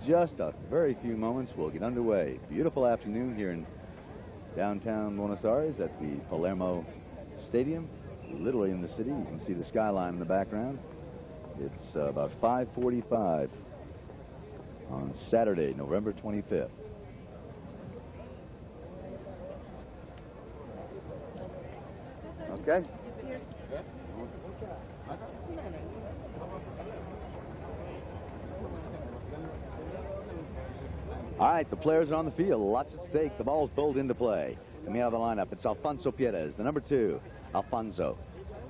just a very few moments, we'll get underway. Beautiful afternoon here in downtown Buenos Aires at the Palermo Stadium, literally in the city. You can see the skyline in the background. It's about 5:45 on Saturday, November 25th. Okay. All right, the players are on the field. Lots at stake. The ball's bowled into play. Coming out of the lineup, it's Alfonso Pierez, the number 2. Alfonso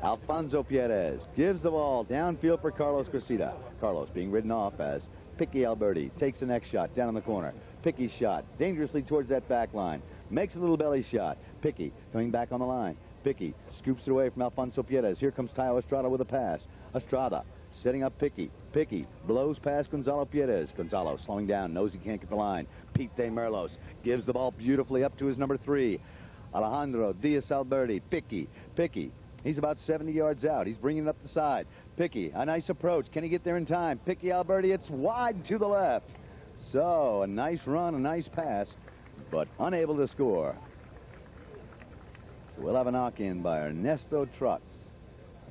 Pierez gives the ball downfield for Carlos Cressida. Carlos being ridden off as Picky Alberti takes the next shot down in the corner. Picky's shot dangerously towards that back line. Makes a little belly shot. Picky coming back on the line. Picky scoops it away from Alfonso Pierez. Here comes Tayo Estrada with a pass. Estrada setting up Picky. Picky blows past Gonzalo Pierez. Gonzalo slowing down, knows he can't get the line. Pete de Merlos gives the ball beautifully up to his number 3. Alejandro Diaz Alberti. Picky. He's about 70 yards out. He's bringing it up the side. Picky, a nice approach. Can he get there in time? Picky Alberti, it's wide to the left. So, a nice run, a nice pass, but unable to score. So we'll have a knock-in by Ernesto Trotz.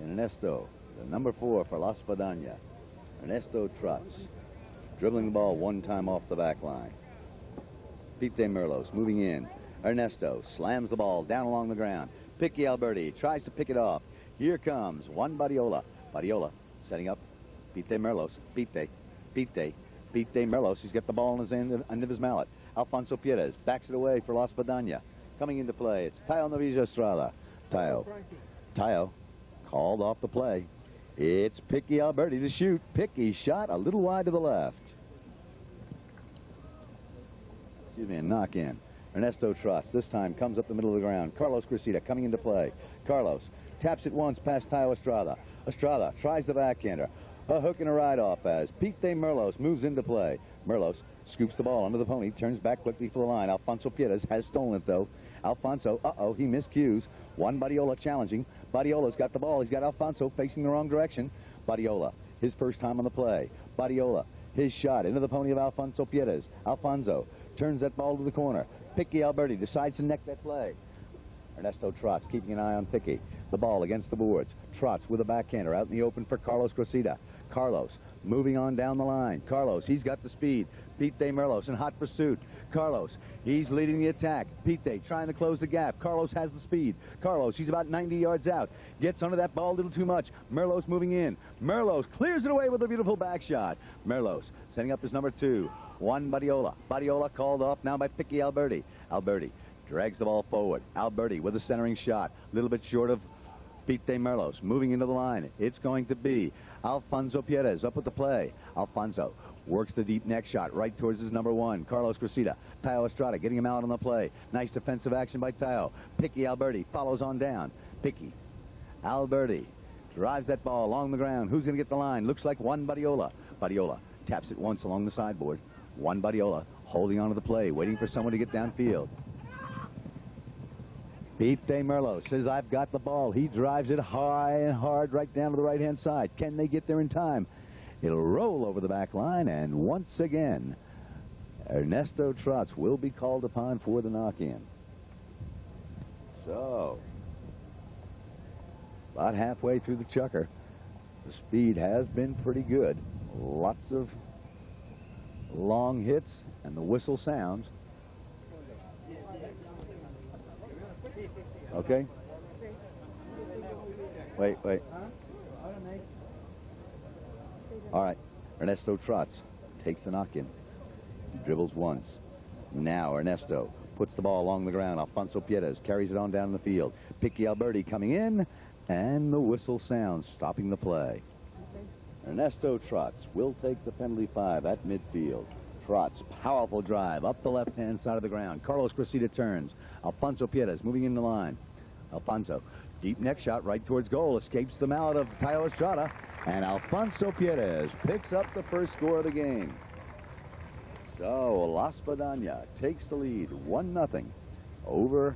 Ernesto, the number 4 for La Espadaña. Ernesto Trotz, dribbling the ball one time off the back line. Pete de Merlos moving in. Ernesto slams the ball down along the ground. Picky Alberti tries to pick it off. Here comes Juan Badiola. Badiola setting up Pete de Merlos. Pete de Merlos. He's got the ball in his end of his mallet. Alfonso Pierez backs it away for La Espadaña. Coming into play, it's Tayo Novilla Estrada. Tayo called off the play. It's Picky Alberti to shoot. Picky shot a little wide to the left. Excuse me, a knock in. Ernesto Trotz this time comes up the middle of the ground. Carlos Cressida coming into play. Carlos taps it once past Tayo Estrada. Estrada tries the backhander. A hook and a ride off as Pete de Merlos moves into play. Merlos scoops the ball under the pony, turns back quickly for the line. Alfonso Pierez has stolen it though. Alfonso, he miscues. Juan Badiola challenging. Badiola's got the ball. He's got Alfonso facing the wrong direction. Badiola, his first time on the play. Badiola, his shot into the pony of Alfonso Pierez. Alfonso turns that ball to the corner. Picky Alberti decides to neck that play. Ernesto Trotz keeping an eye on Picky. The ball against the boards. Trotz with a backhander out in the open for Carlos Cressida. Carlos moving on down the line. Carlos, he's got the speed. Pete de Merlos in hot pursuit. Carlos, he's leading the attack. Pete trying to close the gap. Carlos has the speed. Carlos, he's about 90 yards out. Gets under that ball a little too much. Merlos moving in. Merlos clears it away with a beautiful back shot. Merlos setting up his number 2. Juan Badiola. Badiola called off now by Picky Alberti. Alberti drags the ball forward. Alberti with a centering shot. A little bit short of Pete de Merlos. Moving into the line. It's going to be Alfonso Pierez up with the play. Alfonso works the deep neck shot right towards his number 1, Carlos Cressida. Tayo Estrada getting him out on the play. Nice defensive action by Tayo. Picky Alberti follows on down. Picky Alberti drives that ball along the ground. Who's going to get the line? Looks like Juan Badiola. Badiola taps it once along the sideboard. Juan Badiola holding on to the play, waiting for someone to get downfield. Pete de Merlos says, I've got the ball. He drives it high and hard right down to the right-hand side. Can they get there in time? It'll roll over the back line, and once again, Ernesto Trotz will be called upon for the knock-in. So, about halfway through the chukker. The speed has been pretty good. Lots of long hits, and the whistle sounds. Okay. Wait. All right. Ernesto Trotz takes the knock-in. He dribbles once. Now Ernesto puts the ball along the ground. Alfonso Pierez carries it on down the field. Picky Alberti coming in, and the whistle sounds, stopping the play. Ernesto Trotz will take the penalty 5 at midfield. Trotz, powerful drive up the left-hand side of the ground. Carlos Cressida turns. Alfonso Pierez moving in the line. Alfonso, deep neck shot right towards goal. Escapes the mallet of Tayo Estrada. And Alfonso Pierez picks up the first score of the game. So, La Espadaña takes the lead 1-0 over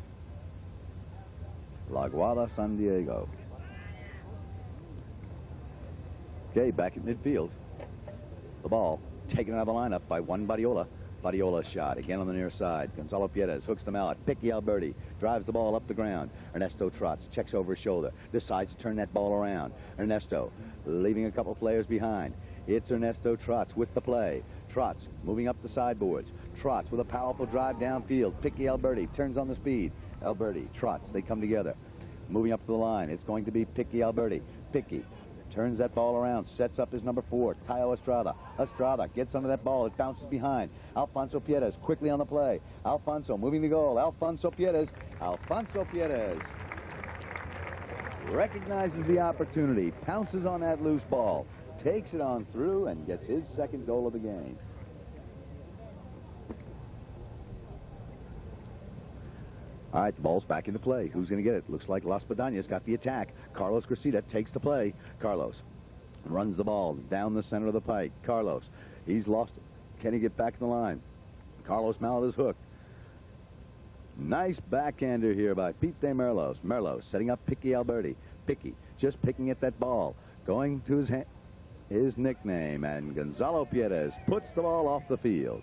La Aguada San Diego. Okay, back at midfield. The ball taken out of the lineup by Juan Badiola. Badiola's shot again on the near side. Gonzalo Piedez hooks the mallet. Picky Alberti drives the ball up the ground. Ernesto trots, checks over his shoulder, decides to turn that ball around. Ernesto leaving a couple players behind. It's Ernesto Trots with the play. Trots moving up the sideboards. Trots with a powerful drive downfield. Picky Alberti turns on the speed. Alberti, Trots, they come together. Moving up the line, it's going to be Picky Alberti. Picky turns that ball around, sets up his number 4, Tayo Estrada. Estrada gets under that ball. It bounces behind. Alfonso Piedez quickly on the play. Alfonso moving the goal. Alfonso Piedez. Alfonso Piedez recognizes the opportunity, pounces on that loose ball, takes it on through, and gets his second goal of the game. All right, the ball's back into play. Who's going to get it? Looks like Las Pedañas got the attack. Carlos Cressida takes the play. Carlos runs the ball down the center of the pike. Carlos, he's lost it. Can he get back in the line? Carlos mallet is hooked. Nice backhander here by Pete de Merlos. Merlos setting up Picky Alberti. Picky just picking at that ball. Going to his nickname, and Gonzalo Piedez puts the ball off the field.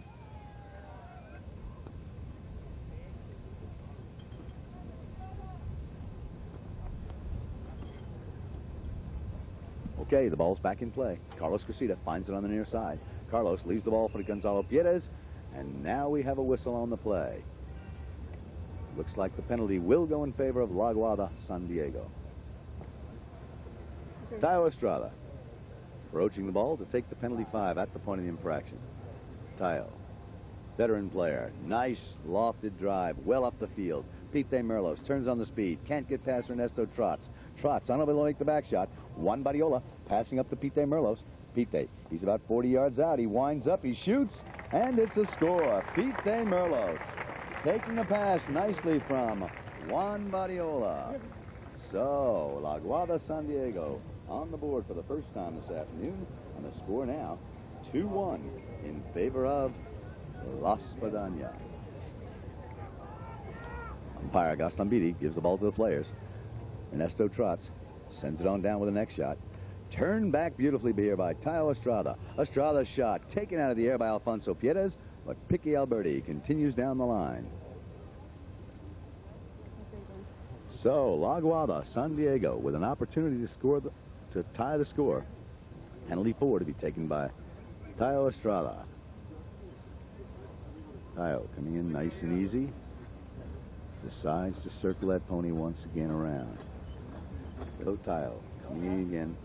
Okay, the ball's back in play. Carlos Cressida finds it on the near side. Carlos leaves the ball for Gonzalo Piedez, and now we have a whistle on the play. Looks like the penalty will go in favor of La Aguada San Diego. Tayo Estrada approaching the ball to take the penalty 5 at the point of the infraction. Tayo, veteran player, nice lofted drive, well up the field. Pete de Merlos turns on the speed, can't get past Ernesto Trots. Trots unable to make the back shot. Juan Badiola passing up to Pete de Merlos. Pete, he's about 40 yards out. He winds up, he shoots, and it's a score. Pete de Merlos taking a pass nicely from Juan Badiola. So, La Aguada San Diego on the board for the first time this afternoon, and the score now 2-1 in favor of Las Pedañas. Umpire Gaston Beatty gives the ball to the players. Ernesto Trots sends it on down with the next shot. Turned back beautifully here by Tayo Estrada. Estrada's shot taken out of the air by Alfonso Piedez, but Picky Alberti continues down the line. So, La Aguada San Diego with an opportunity to score to tie the score. Penalty 4 to be taken by Tayo Estrada. Tayo coming in nice and easy. Decides to circle that pony once again around. Go Tayo, coming in again.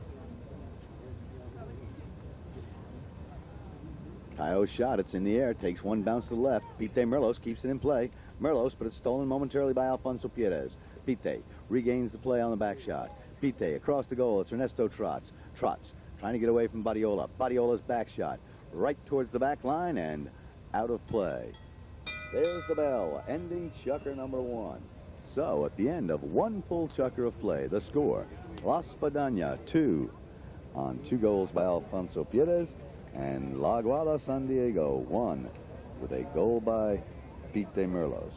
Tayo's shot, it's in the air, takes one bounce to the left. Pete de Merlos keeps it in play. Merlos, but it's stolen momentarily by Alfonso Piedez. Pete regains the play on the back shot. Pete across the goal, it's Ernesto Trots. Trots trying to get away from Badiola. Badiola's back shot, right towards the back line and out of play. There's the bell, ending chukker number 1. So, at the end of one full chukker of play, the score, Las Pedañas 2 on 2 goals by Alfonso Piedez, and La Aguada San Diego 1 with a goal by Pete de Merlos.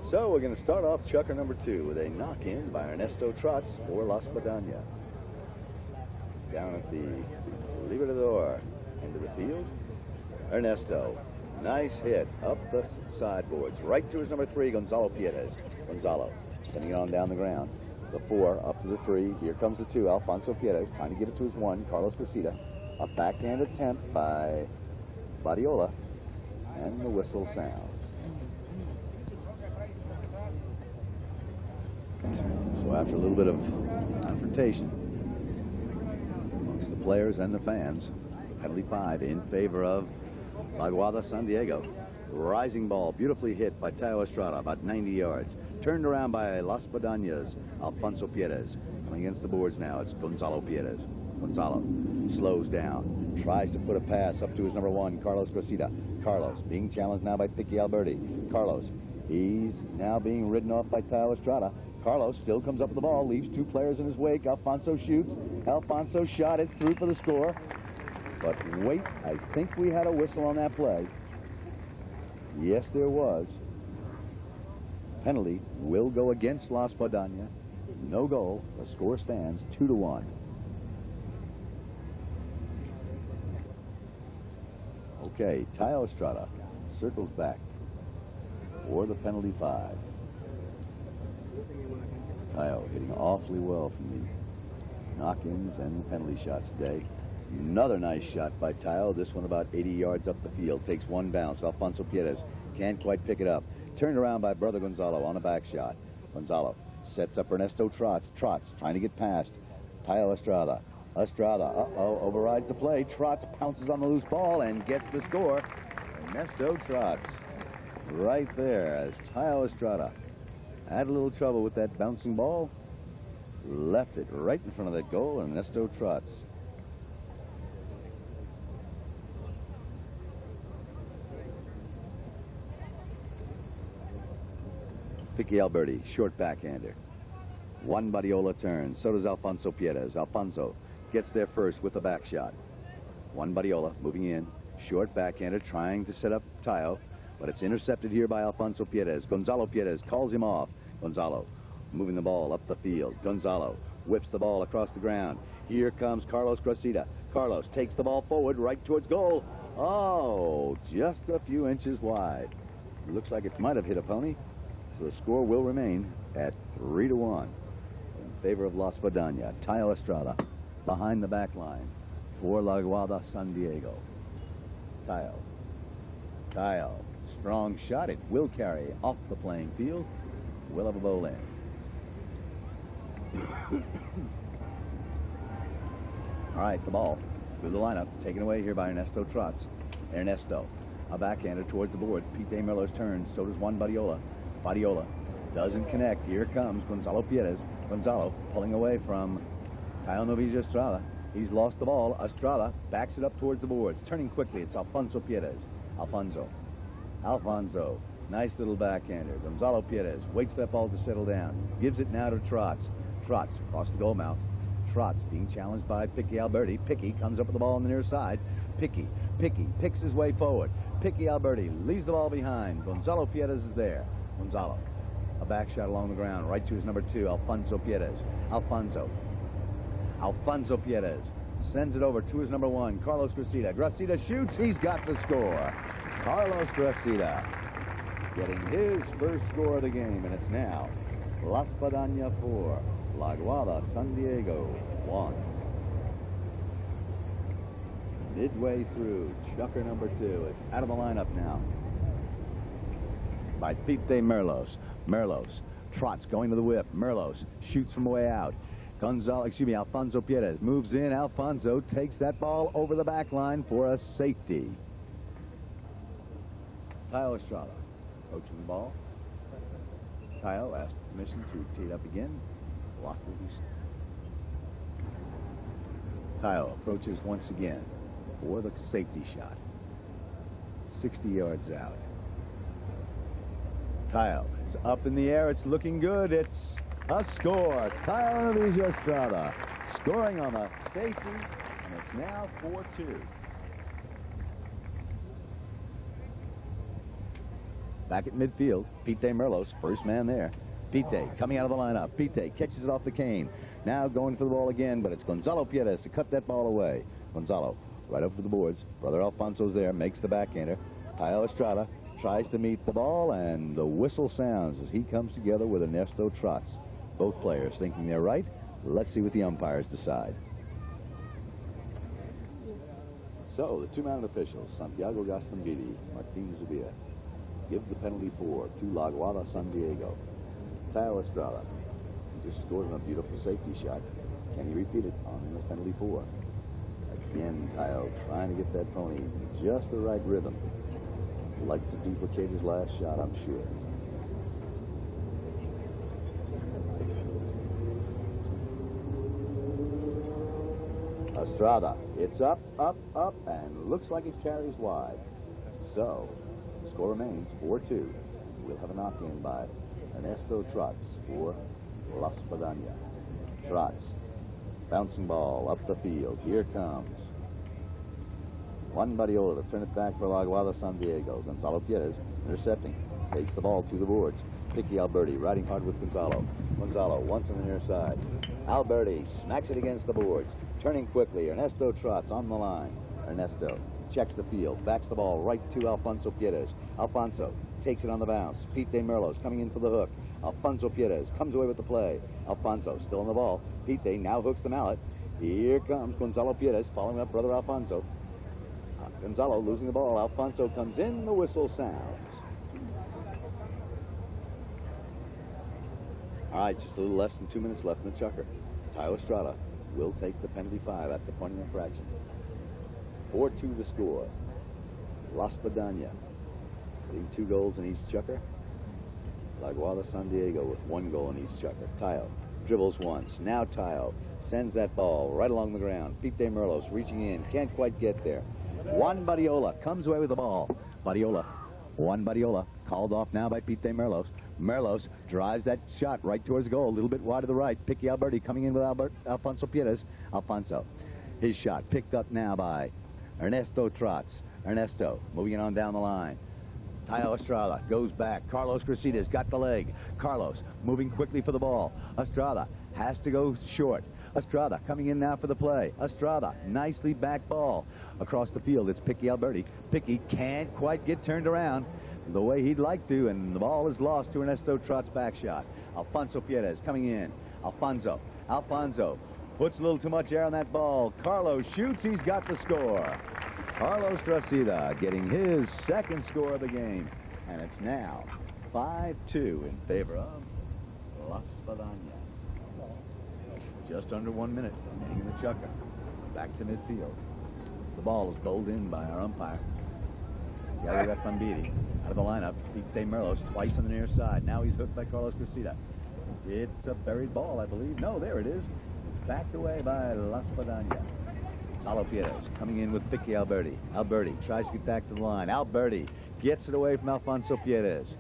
So we're going to start off chukker number 2 with a knock-in by Ernesto Trots for Las Pedañas. Down at the Libertador end of the field. Ernesto, nice hit up the sideboards, right to his number 3, Gonzalo Piedez. Gonzalo sending it on down the ground. The 4 up to the 3. Here comes the 2, Alfonso Piedez trying to give it to his 1, Carlos Cressida. A backhand attempt by Badiola, and the whistle sounds. So after a little bit of confrontation amongst the players and the fans, penalty 5 in favor of La Aguada San Diego. Rising ball, beautifully hit by Tayo Estrada, about 90 yards. Turned around by Las Pedañas, Alfonso Piedez. Coming against the boards now, it's Gonzalo Piedez. Gonzalo slows down, tries to put a pass up to his number 1, Carlos Gracida. Carlos being challenged now by Piqui Alberti. Carlos, he's now being ridden off by Tayo Estrada. Carlos still comes up with the ball, leaves 2 players in his wake. Alfonso shoots. Alfonso shot. It's through for the score. But wait, I think we had a whistle on that play. Yes, there was. Penalty will go against La Spadana. No goal. The score stands 2-1. Okay, Tayo Estrada circles back for the penalty 5. Tayo hitting awfully well from the knock-ins and penalty shots today. Another nice shot by Tayo. This one about 80 yards up the field. Takes one bounce. Alfonso Pierres can't quite pick it up. Turned around by brother Gonzalo on a back shot. Gonzalo sets up Ernesto Trots. Trots trying to get past Tayo Estrada. Estrada, overrides the play. Trots pounces on the loose ball and gets the score. Ernesto Trots right there as Tayo Estrada had a little trouble with that bouncing ball. Left it right in front of that goal. Ernesto Trots. Piqui Alberti, short backhander. Juan Badiola turns. So does Alfonso Pierres. Alfonso gets there first with a back shot. Juan Badiola moving in. Short backhander trying to set up Tayo, but it's intercepted here by Alfonso Pierres. Gonzalo Pierres calls him off. Gonzalo moving the ball up the field. Gonzalo whips the ball across the ground. Here comes Carlos Gracida. Carlos takes the ball forward right towards goal. Oh, just a few inches wide. It looks like it might have hit a pony. So the score will remain at 3-1 in favor of La Spadana. Tayo Estrada behind the back line for La Aguada San Diego. Tayo, strong shot. It will carry off the playing field. We'll have a bowl in. All right, the ball through the lineup, taken away here by Ernesto Trots. Ernesto, a backhander towards the board. Pete Merlos turns. So does Juan Badiola. Badiola doesn't connect. Here comes Gonzalo Pierres. Gonzalo pulling away from Tayo Novicia Estrada. He's lost the ball. Estrada backs it up towards the boards. Turning quickly, it's Alfonso Pierres. Alfonso. Nice little backhander. Gonzalo Pierres waits for that ball to settle down. Gives it now to Trots. Trots across the goal mouth. Trots being challenged by Piqui Alberti. Piqui comes up with the ball on the near side. Piqui picks his way forward. Piqui Alberti leaves the ball behind. Gonzalo Pierres is there. Gonzalo, a back shot along the ground, right to his number 2, Alfonso Pierres. Alfonso Pierres sends it over to his number 1, Carlos Gracida. Gracida shoots. He's got the score. Carlos Gracida getting his first score of the game, and it's now La Spadana 4, La Aguada San Diego 1. Midway through, chucker number 2. It's out of the lineup now by Pete Merlos. Trots going to the whip. Merlos shoots from way out. Alfonso Pierres moves in. Alfonso takes that ball over the back line for a safety. Tayo Estrada coaching the ball. Tayo asked permission to tee it up again. Block release. Tayo approaches once again for the safety shot. 60 yards out. Tayo is up in the air. It's looking good. It's a score. Tayo Novicia Estrada scoring on a safety, and it's now 4-2. Back at midfield, Pete Merlos, first man there. Pete coming out of the lineup. Pete catches it off the cane. Now going for the ball again, but it's Gonzalo Pierres to cut that ball away. Gonzalo right over to the boards. Brother Alfonso's there, makes the backhander. Tayo Estrada tries to meet the ball, and the whistle sounds as he comes together with Ernesto Trots. Both players thinking they're right. Let's see what the umpires decide. So the two-mounted officials, Santiago Gastambide, Martin Zubia, give the penalty 4 to La Aguada San Diego. Tayo Estrada just scored on a beautiful safety shot. Can he repeat it on the penalty 4? Again, Tayo trying to get that pony just the right rhythm. Like to duplicate his last shot, I'm sure. Estrada, it's up, up, up, and looks like it carries wide. So, the score remains 4-2. We'll have a knock-in by Ernesto Trots for La Spadana. Trots, bouncing ball up the field. Here comes Juan Barriola to turn it back for La Aguada San Diego. Gonzalo Pierres intercepting, takes the ball to the boards. Picky Alberti riding hard with Gonzalo. Gonzalo once on the near side. Alberti smacks it against the boards. Turning quickly, Ernesto Trots on the line. Ernesto checks the field, backs the ball right to Alfonso Pierres. Alfonso takes it on the bounce. Pete De Merlos coming in for the hook. Alfonso Pierres comes away with the play. Alfonso still on the ball. Pete De now hooks the mallet. Here comes Gonzalo Pierres following up brother Alfonso. Gonzalo losing the ball. Alfonso comes in. The whistle sounds. All right, just a little less than 2 minutes left in the chukker. Tayo Estrada will take the penalty 5 at the point of infraction. 4-2 the score. La Spadana leading 2 goals in each chukker. La Aguada San Diego with 1 goal in each chukker. Tayo dribbles once. Now Tayo sends that ball right along the ground. Pete De Merlos reaching in. Can't quite get there. Juan Barriola comes away with the ball. Juan Barriola called off now by Pete De Merlos. Merlos drives that shot right towards goal, a little bit wide to the right. Picky Alberti coming in with Alfonso Pierres. Alfonso, his shot picked up now by Ernesto Trots. Ernesto moving it on down the line. Tayo Estrada goes back. Carlos Cresida's got the leg. Carlos moving quickly for the ball. Estrada has to go short. Estrada coming in now for the play. Estrada, nicely back ball. Across the field, it's Picky Alberti. Picky can't quite get turned around the way he'd like to, and the ball is lost to Ernesto Trots' back shot. Alfonso Pierres coming in. Alfonso puts a little too much air on that ball. Carlos shoots. He's got the score. Carlos Crescida getting his 2nd score of the game. And it's now 5-2 in favor of La Spadana. Just under 1 minute remaining in the chukker. Back to midfield. The ball is bowled in by our umpire. Gary Respambidi out of the lineup. Pete De Merlos twice on the near side. Now he's hooked by Carlos Crescida. It's a buried ball, I believe. No, there it is. It's backed away by La Spadana. Gonzalo Pierres coming in with Picky Alberti. Alberti tries to get back to the line. Alberti gets it away from Alfonso Pierres.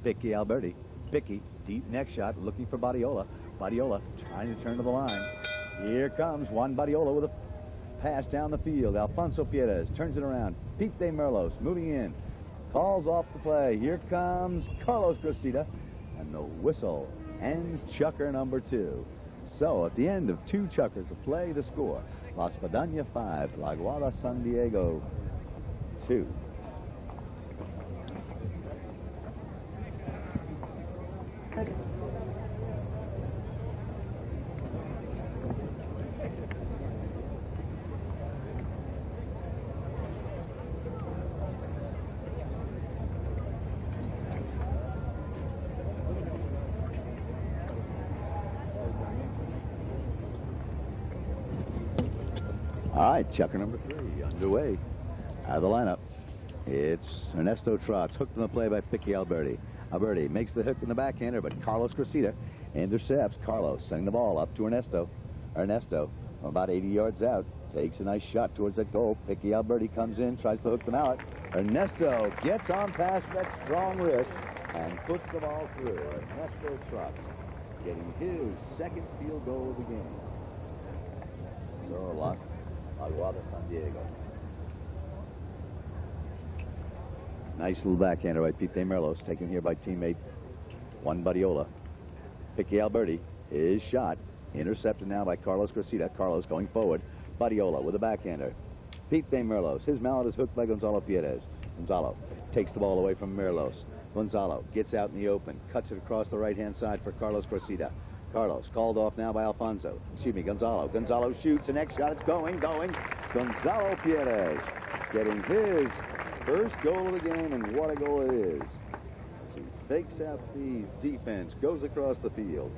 Picky Alberti. Picky, deep neck shot, looking for Barriola. Barriola trying to turn to the line. Here comes Juan Barriola with a pass down the field. Alfonso Pierres turns it around. Pete De Merlos moving in. Calls off the play. Here comes Carlos Crescida. And the whistle ends chukker number 2. So at the end of 2 chukkers of play, the score. La Spadana 5, La Aguada San Diego 2. All right, chukker number 3 underway. Out of the lineup, it's Ernesto Trots, hooked on the play by Picky Alberti. Alberti makes the hook in the backhander, but Carlos Crescida intercepts. Carlos sending the ball up to Ernesto. Ernesto, about 80 yards out, takes a nice shot towards that goal. Picky Alberti comes in, tries to hook the mallet. Ernesto gets on past that strong wrist and puts the ball through. Ernesto Trots getting his 2nd field goal of the game. So Aguada San Diego. Nice little backhander by Pete De Merlos, taken here by teammate Juan Barriola. Picky Alberti, his shot, intercepted now by Carlos Crescida. Carlos going forward. Barriola with a backhander. Pete De Merlos, his mallet is hooked by Gonzalo Pierres. Gonzalo takes the ball away from Merlos. Gonzalo gets out in the open, cuts it across the right-hand side for Carlos Crescida. Carlos called off now by Alfonso. Gonzalo. Gonzalo shoots. The next shot. It's going. Gonzalo Pierres getting his 1st goal of the game, and what a goal it is. He fakes out the defense, goes across the field.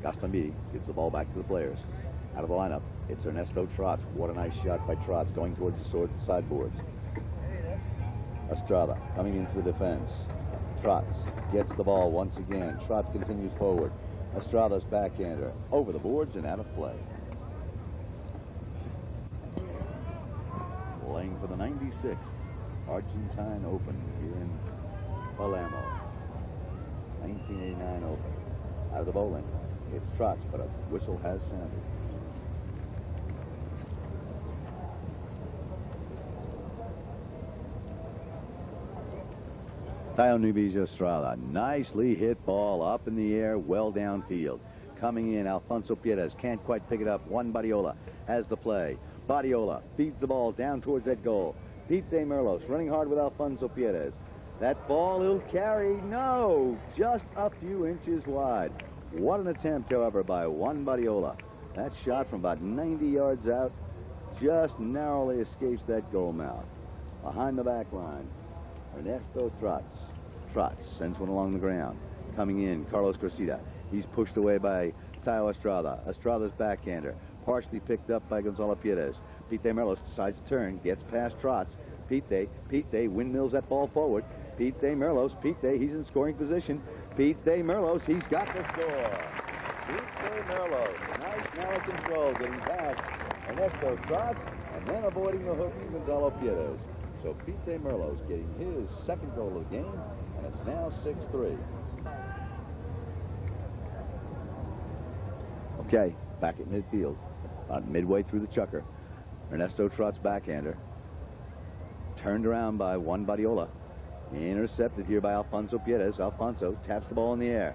Gastambidi gives the ball back to the players. Out of the lineup, it's Ernesto Trots. What a nice shot by Trots going towards the sideboards. Estrada coming into the defense. Trotz gets the ball once again. Trotz continues forward. Estrada's backhander over the boards and out of play. Playing for the 96th Argentine Open here in Palermo. 1989 Open. Out of the bowling, it's Trotz, but a whistle has sounded. Tayo Nubijo Estrada, nicely hit ball up in the air, well downfield. Coming in, Alfonso Pierres can't quite pick it up. Juan Badiola has the play. Badiola feeds the ball down towards that goal. Pete De Merlos running hard with Alfonso Pierres. That ball he'll carry, no, just a few inches wide. What an attempt, however, by Juan Badiola. That shot from about 90 yards out just narrowly escapes that goal mouth. Behind the back line, Ernesto Trotz. Trotz sends one along the ground. Coming in, Carlos Cressida. He's pushed away by Tayo Estrada. Estrada's backhander, partially picked up by Gonzalo Pierres. Pete De Merlos decides to turn, gets past Trotz. Pete De windmills that ball forward. Pete De Merlos, he's in scoring position. Pete De Merlos, he's got the score. Pete De Merlos, nice narrow control, getting past Ernesto Trotz, and then avoiding the hook from Gonzalo Pierres. So Pete De Merlos getting his second goal of the game, and it's now 6-3. Okay, back at midfield, about midway through the chukker. Ernesto Trotz backhander, turned around by Juan Badiola. Intercepted here by Alfonso Pierres. Alfonso taps the ball in the air.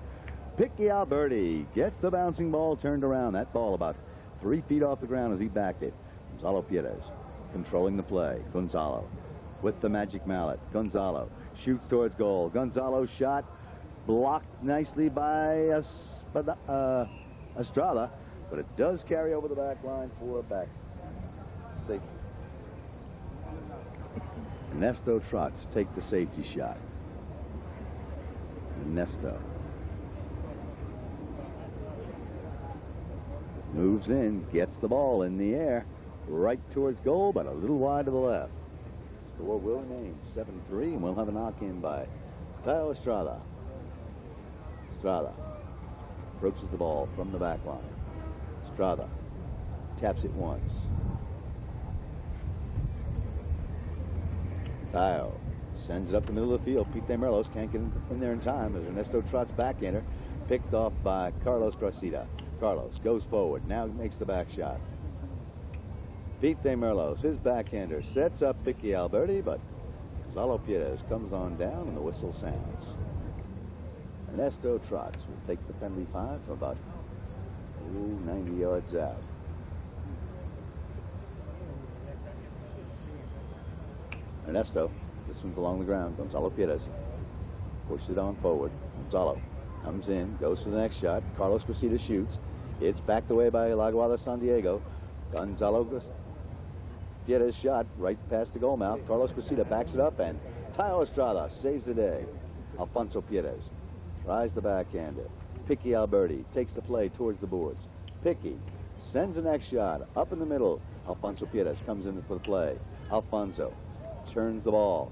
Picky Alberti gets the bouncing ball turned around. That ball about 3 feet off the ground as he backed it. Gonzalo Pierres controlling the play. Gonzalo with the magic mallet. Gonzalo shoots towards goal. Gonzalo shot blocked nicely by Estrada, but it does carry over the back line for a back safety. Ernesto Trotz take the safety shot. Ernesto moves in, gets the ball in the air, right towards goal, but a little wide to the left. Score will remain 7-3, and we'll have a knock-in by Tayo Estrada. Estrada approaches the ball from the back line. Estrada taps it once. Tayo sends it up the middle of the field. Pete De Merlos can't get in there in time as Ernesto Trotz backhander picked off by Carlos Cressida. Carlos goes forward, now makes the back shot. Pete De Merlos, his backhander, sets up Picky Alberti, but Gonzalo Pierres comes on down and the whistle sounds. Ernesto Trotz will take the penalty 5 from about 90 yards out. Ernesto, this one's along the ground. Gonzalo Pierres pushes it on forward. Gonzalo comes in, goes to the next shot. Carlos Cressida shoots. It's backed away by Aguada San Diego. Gonzalo Pierres shot right past the goal mouth. Carlos Cressida backs it up, and Tayo Estrada saves the day. Alfonso Pierres tries the backhander. Picky Alberti takes the play towards the boards. Picky sends the next shot up in the middle. Alfonso Pierres comes in for the play. Alfonso turns the ball.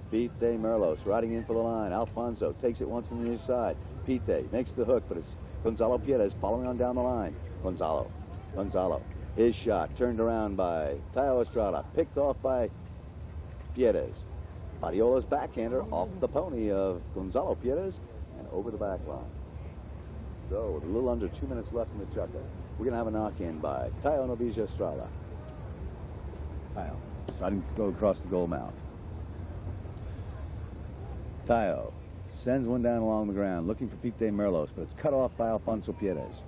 Pete De Merlos riding in for the line. Alfonso takes it once on the near side. Pete makes the hook, but it's Gonzalo Pierres following on down the line. Gonzalo. His shot turned around by Tayo Estrada. Picked off by Pierres. Badiola's backhander off the pony of Gonzalo Pierres and over the back line. So with a little under 2 minutes left in the chukker, we're going to have a knock-in by Tayo Nubijo Estrada. Tayo deciding to go across the goal mouth. Tayo sends one down along the ground, looking for Pete De Merlos, but it's cut off by Alfonso Pierres.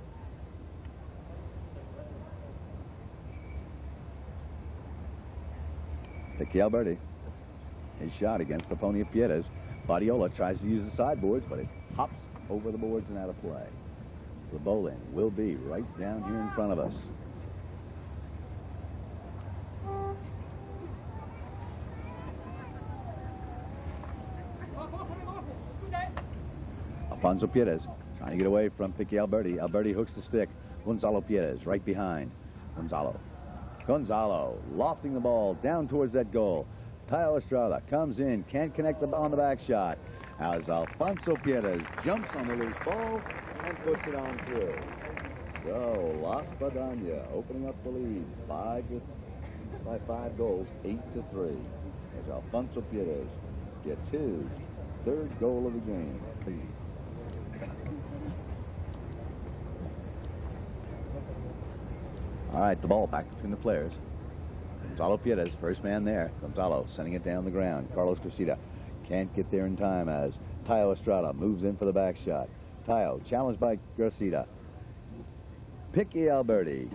Picky Alberti. His shot against the pony of Pierres. Badiola tries to use the sideboards, but it hops over the boards and out of play. The bowling will be right down here in front of us. Alfonso Pierres trying to get away from Picky Alberti. Alberti hooks the stick. Gonzalo Pierres right behind. Gonzalo lofting the ball down towards that goal. Tayo Estrada comes in, can't connect on the back shot. as Alfonso Pierres jumps on the loose ball and puts it on through. So, La Espadan opening up the lead by 5 goals, 8-3, as Alfonso Pierres gets his 3rd goal of the game. All right, the ball back between the players. Gonzalo Pierres, first man there. Gonzalo sending it down the ground. Carlos Cressida can't get there in time as Tayo Estrada moves in for the back shot. Tayo challenged by Cressida. Picky Alberti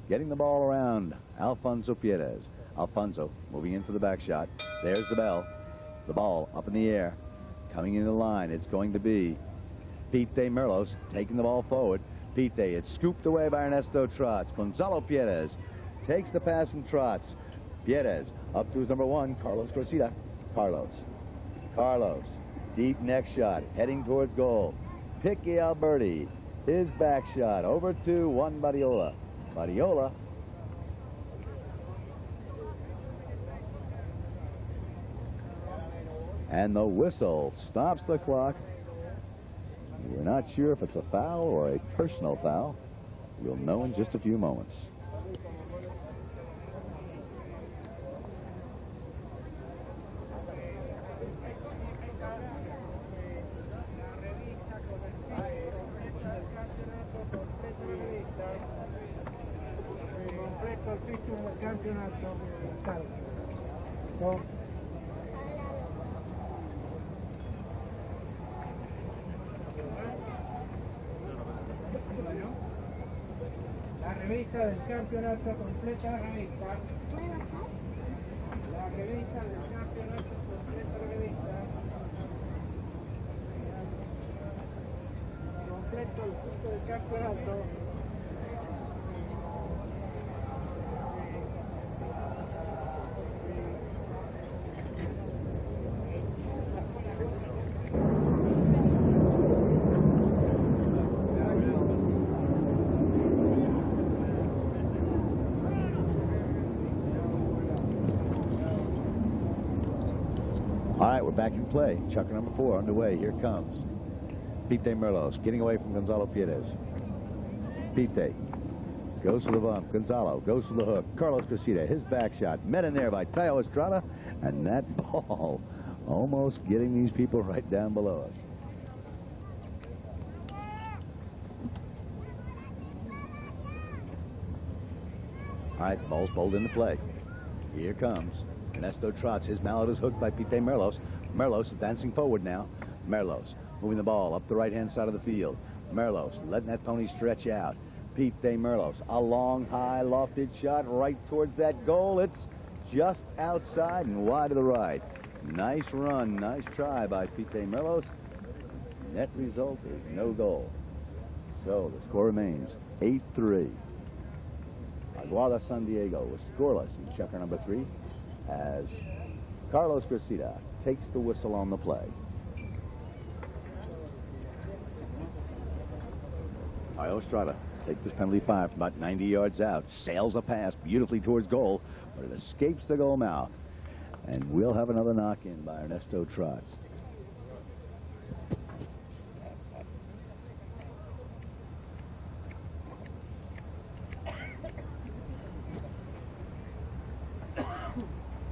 getting the ball around Alfonso Pierres. Alfonso moving in for the back shot. There's the bell. The ball up in the air. Coming into the line. It's going to be Pete Merlos taking the ball forward. Pete, it's scooped away by Ernesto Trotz. Gonzalo Pierres takes the pass from Trotz. Pierres up to his number 1, Carlos Cressida. Carlos, deep neck shot, heading towards goal. Picky Alberti, his back shot, over to Juan Badiola. Badiola. And the whistle stops the clock. We're not sure if it's a foul or a personal foul. We'll know in just a few moments. Revista del campeonato completa revista. La revista del campeonato completa revista. Completo el punto del campeonato. All right, we're back in play. Chucker number 4 underway. Here comes Pete Merlos getting away from Gonzalo Pierres. Pete goes to the bump. Gonzalo goes to the hook. Carlos Cressida, his back shot, met in there by Tayo Estrada, and that ball almost getting these people right down below us. All right, the ball's bowled into play. Here comes Ernesto Trotz. His mallet is hooked by Pete Merlos. Merlos advancing forward now. Merlos moving the ball up the right-hand side of the field. Merlos letting that pony stretch out. Pete Merlos, a long, high, lofted shot right towards that goal. It's just outside and wide to the right. Nice run, nice try by Pete Merlos. Net result is no goal. So the score remains 8-3. Aguada San Diego was scoreless in checker number 3 as Carlos Cressida takes the whistle on the play. Tayo Estrada takes this penalty 5 from about 90 yards out. Sails a pass beautifully towards goal, but it escapes the goal mouth. And we'll have another knock-in by Ernesto Trotz.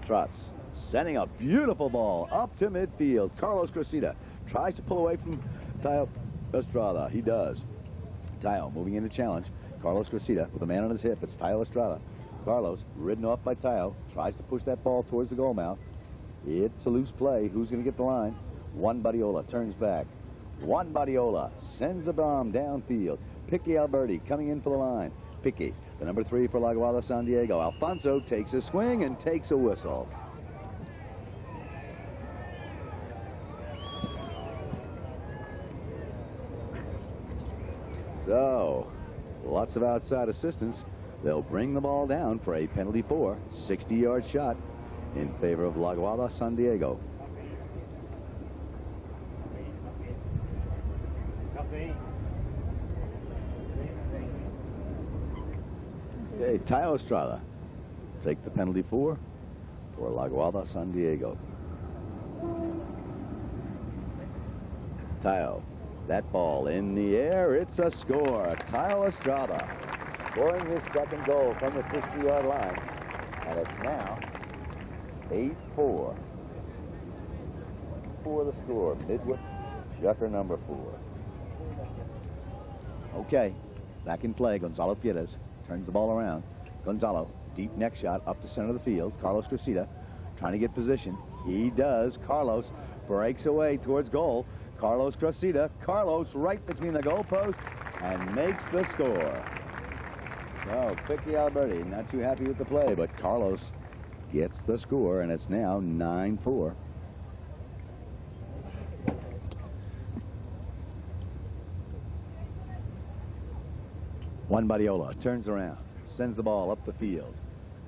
Trotz sending a beautiful ball up to midfield. Carlos Cressida tries to pull away from Tayo Estrada. He does. Tayo moving in to challenge. Carlos Cressida with a man on his hip. It's Tayo Estrada. Carlos, ridden off by Tayo, tries to push that ball towards the goal mouth. It's a loose play. Who's going to get the line? Juan Badiola turns back. Juan Badiola sends a bomb downfield. Picky Alberti coming in for the line. Picky, the number 3 for Aguada San Diego. Alfonso takes a swing and takes a whistle. So, lots of outside assistance. They'll bring the ball down for a penalty 4, 60-yard shot in favor of Aguada San Diego. Okay, Tayo Estrada take the penalty 4 for Aguada San Diego. Tayo, that ball in the air. It's a score. Tayo Estrada scoring his second goal from the 60-yard line. And it's now 8-4. For the score, Midwood, Chucker number 4. Okay, back in play. Gonzalo Piedras turns the ball around. Gonzalo, deep neck shot up the center of the field. Carlos Cressida trying to get position. He does. Carlos breaks away towards goal. Carlos Cressida. Carlos right between the goalpost and makes the score. So, Picky Alberti not too happy with the play, but Carlos gets the score, and it's now 9-4. Juan Badiola turns around, sends the ball up the field.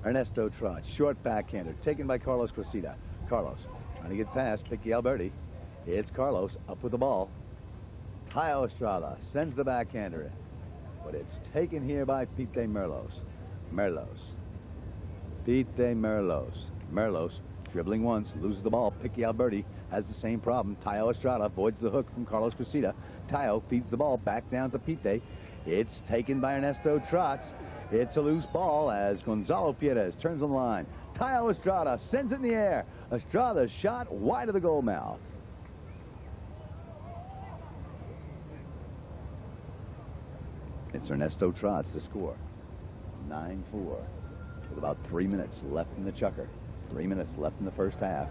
Ernesto Trotz, short backhander, taken by Carlos Cressida. Carlos trying to get past Picky Alberti. It's Carlos up with the ball. Tayo Estrada sends the backhander in, but it's taken here by Pete Merlos. Pete Merlos dribbling once, loses the ball. Picky Alberti has the same problem. Tayo Estrada avoids the hook from Carlos Cressida. Tayo feeds the ball back down to Pete. It's taken by Ernesto Trotz. It's a loose ball as Gonzalo Piedras turns on the line. Tayo Estrada sends it in the air. Estrada's shot wide of the goal mouth. It's Ernesto Trotz to score. 9-4 with about 3 minutes left in the chucker. 3 minutes left in the first half.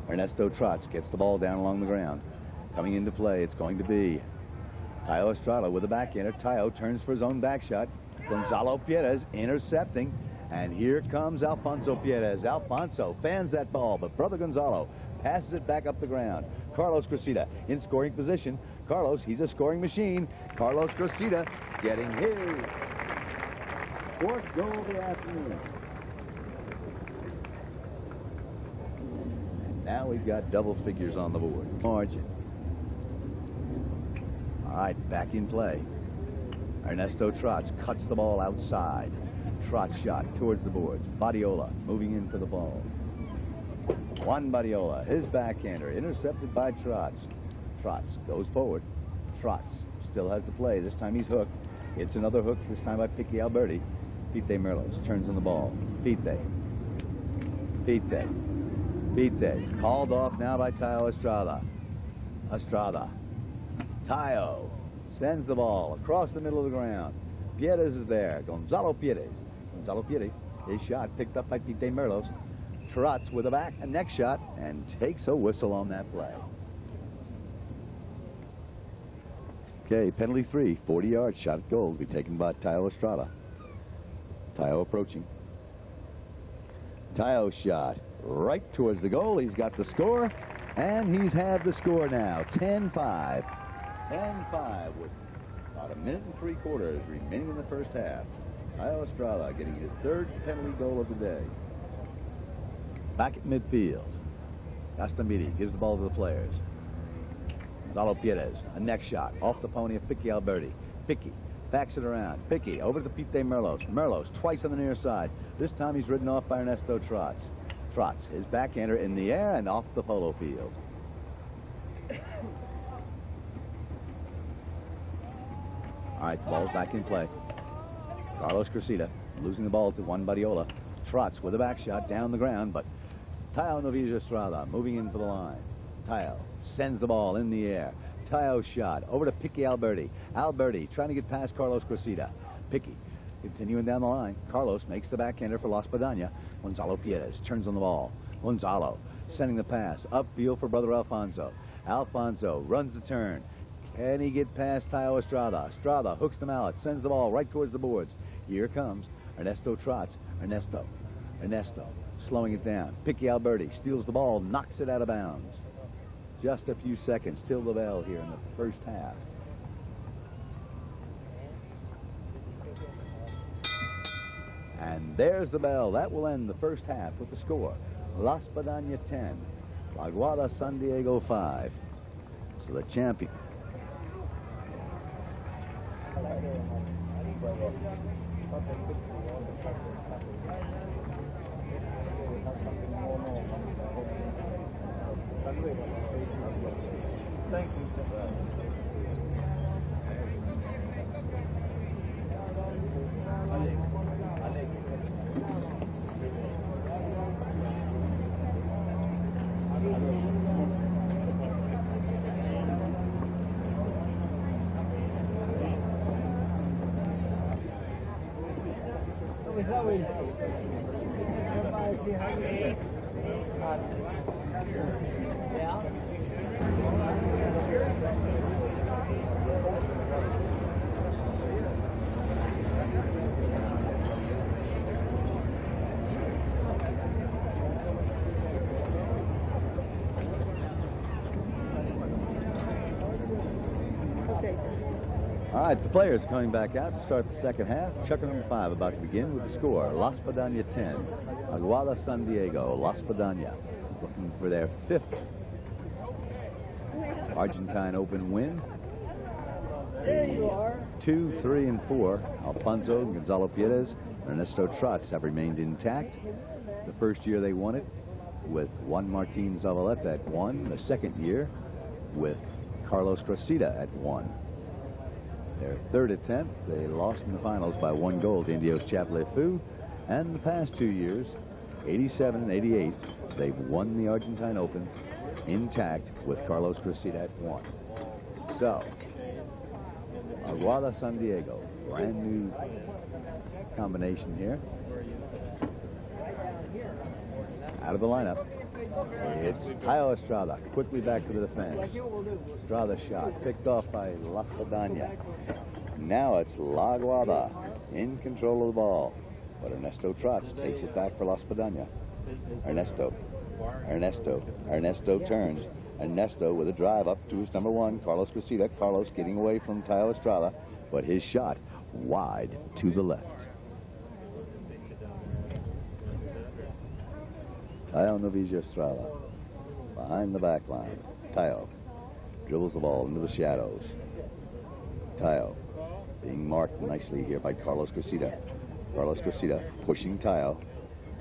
Ernesto Trotz gets the ball down along the ground. Coming into play, it's going to be Tayo Estrada with a backhander. Tayo turns for his own back shot. Gonzalo Piedras intercepting. And here comes Alfonso Piedras. Alfonso fans that ball, but brother Gonzalo passes it back up the ground. Carlos Cressida in scoring position. Carlos, he's a scoring machine. Carlos Cressida getting his fourth goal of the afternoon. And now we've got double figures on the board. Margin. All right, back in play. Ernesto Trotz cuts the ball outside. Trotz shot towards the boards. Badiola moving in for the ball. Juan Badiola, his backhander, intercepted by Trotz. Trotz goes forward. Trotz still has the play. This time he's hooked. It's another hook, this time by Picky Alberti. Pete Merlos turns on the ball. Pete. Called off now by Tayo Estrada. Tayo sends the ball across the middle of the ground. Piedras is there. Gonzalo Piedras, his shot picked up by Pete Merlos. Trotz with a neck shot and takes a whistle on that play. Okay, penalty 3, 40 yards, shot at goal to be taken by Tayo Estrada. Tayo approaching. Tayo shot right towards the goal. He's got the score, and he's had the score now. 10-5. 10-5 with about a minute and 3/4 remaining in the first half. Tayo Estrada getting his third penalty goal of the day. Back at midfield. Castamiri gives the ball to the players. Gonzalo Piedras, a neck shot off the pony of Picky Alberti. Picky backs it around. Picky over to Pete Merlos. Merlos twice on the near side. This time he's ridden off by Ernesto Trotz. Trotz, his backhander in the air and off the polo field. All right, the ball's back in play. Carlos Cressida losing the ball to Juan Badiola. Trotz with a back shot down the ground, but Tayo Novija Estrada moving in for the line. Tayo sends the ball in the air. Tayo shot over to Picky Alberti. Alberti trying to get past Carlos Cressida. Picky continuing down the line. Carlos makes the backhander for Las Padana. Gonzalo Piedras turns on the ball. Gonzalo sending the pass upfield for brother Alfonso. Alfonso runs the turn. Can he get past Tayo Estrada? Estrada hooks the mallet, sends the ball right towards the boards. Here comes Ernesto Trotz. Ernesto slowing it down. Picky Alberti steals the ball, knocks it out of bounds. Just a few seconds till the bell here in the first half. And there's the bell. That will end the first half with the score. Las Padana 10, Aguada San Diego 5. So the champion. Thank you. All right, the players are coming back out to start the second half. Checker number 5 about to begin with the score. Las Padana 10, Aguada San Diego. Las Padana looking for their 5th Argentine Open win. 2, 3, and 4. Alfonso, Gonzalo Pires, Ernesto Trotz have remained intact. The first year they won it with Juan Martin Zavaleta at 1. The second year with Carlos Cressida at 1. Their third attempt, they lost in the finals by 1 goal to Indios Chapleau. And the past 2 years, 87 and 88, they've won the Argentine Open intact with Carlos Cressida at 1. So, Aguada San Diego, brand new combination here. Out of the lineup, it's Tayo Estrada, quickly back to the defense. Estrada shot, picked off by Las Padana. Now it's La Aguada in control of the ball. But Ernesto Trotz takes it back for Las Padana. Ernesto turns. Ernesto with a drive up to his number 1, Carlos Cressida. Carlos getting away from Tayo Estrada, but his shot wide to the left. Tayo Novicia Estrada behind the back line. Tayo dribbles the ball into the shadows. Tayo being marked nicely here by Carlos Cressida. Carlos Cressida pushing Tayo,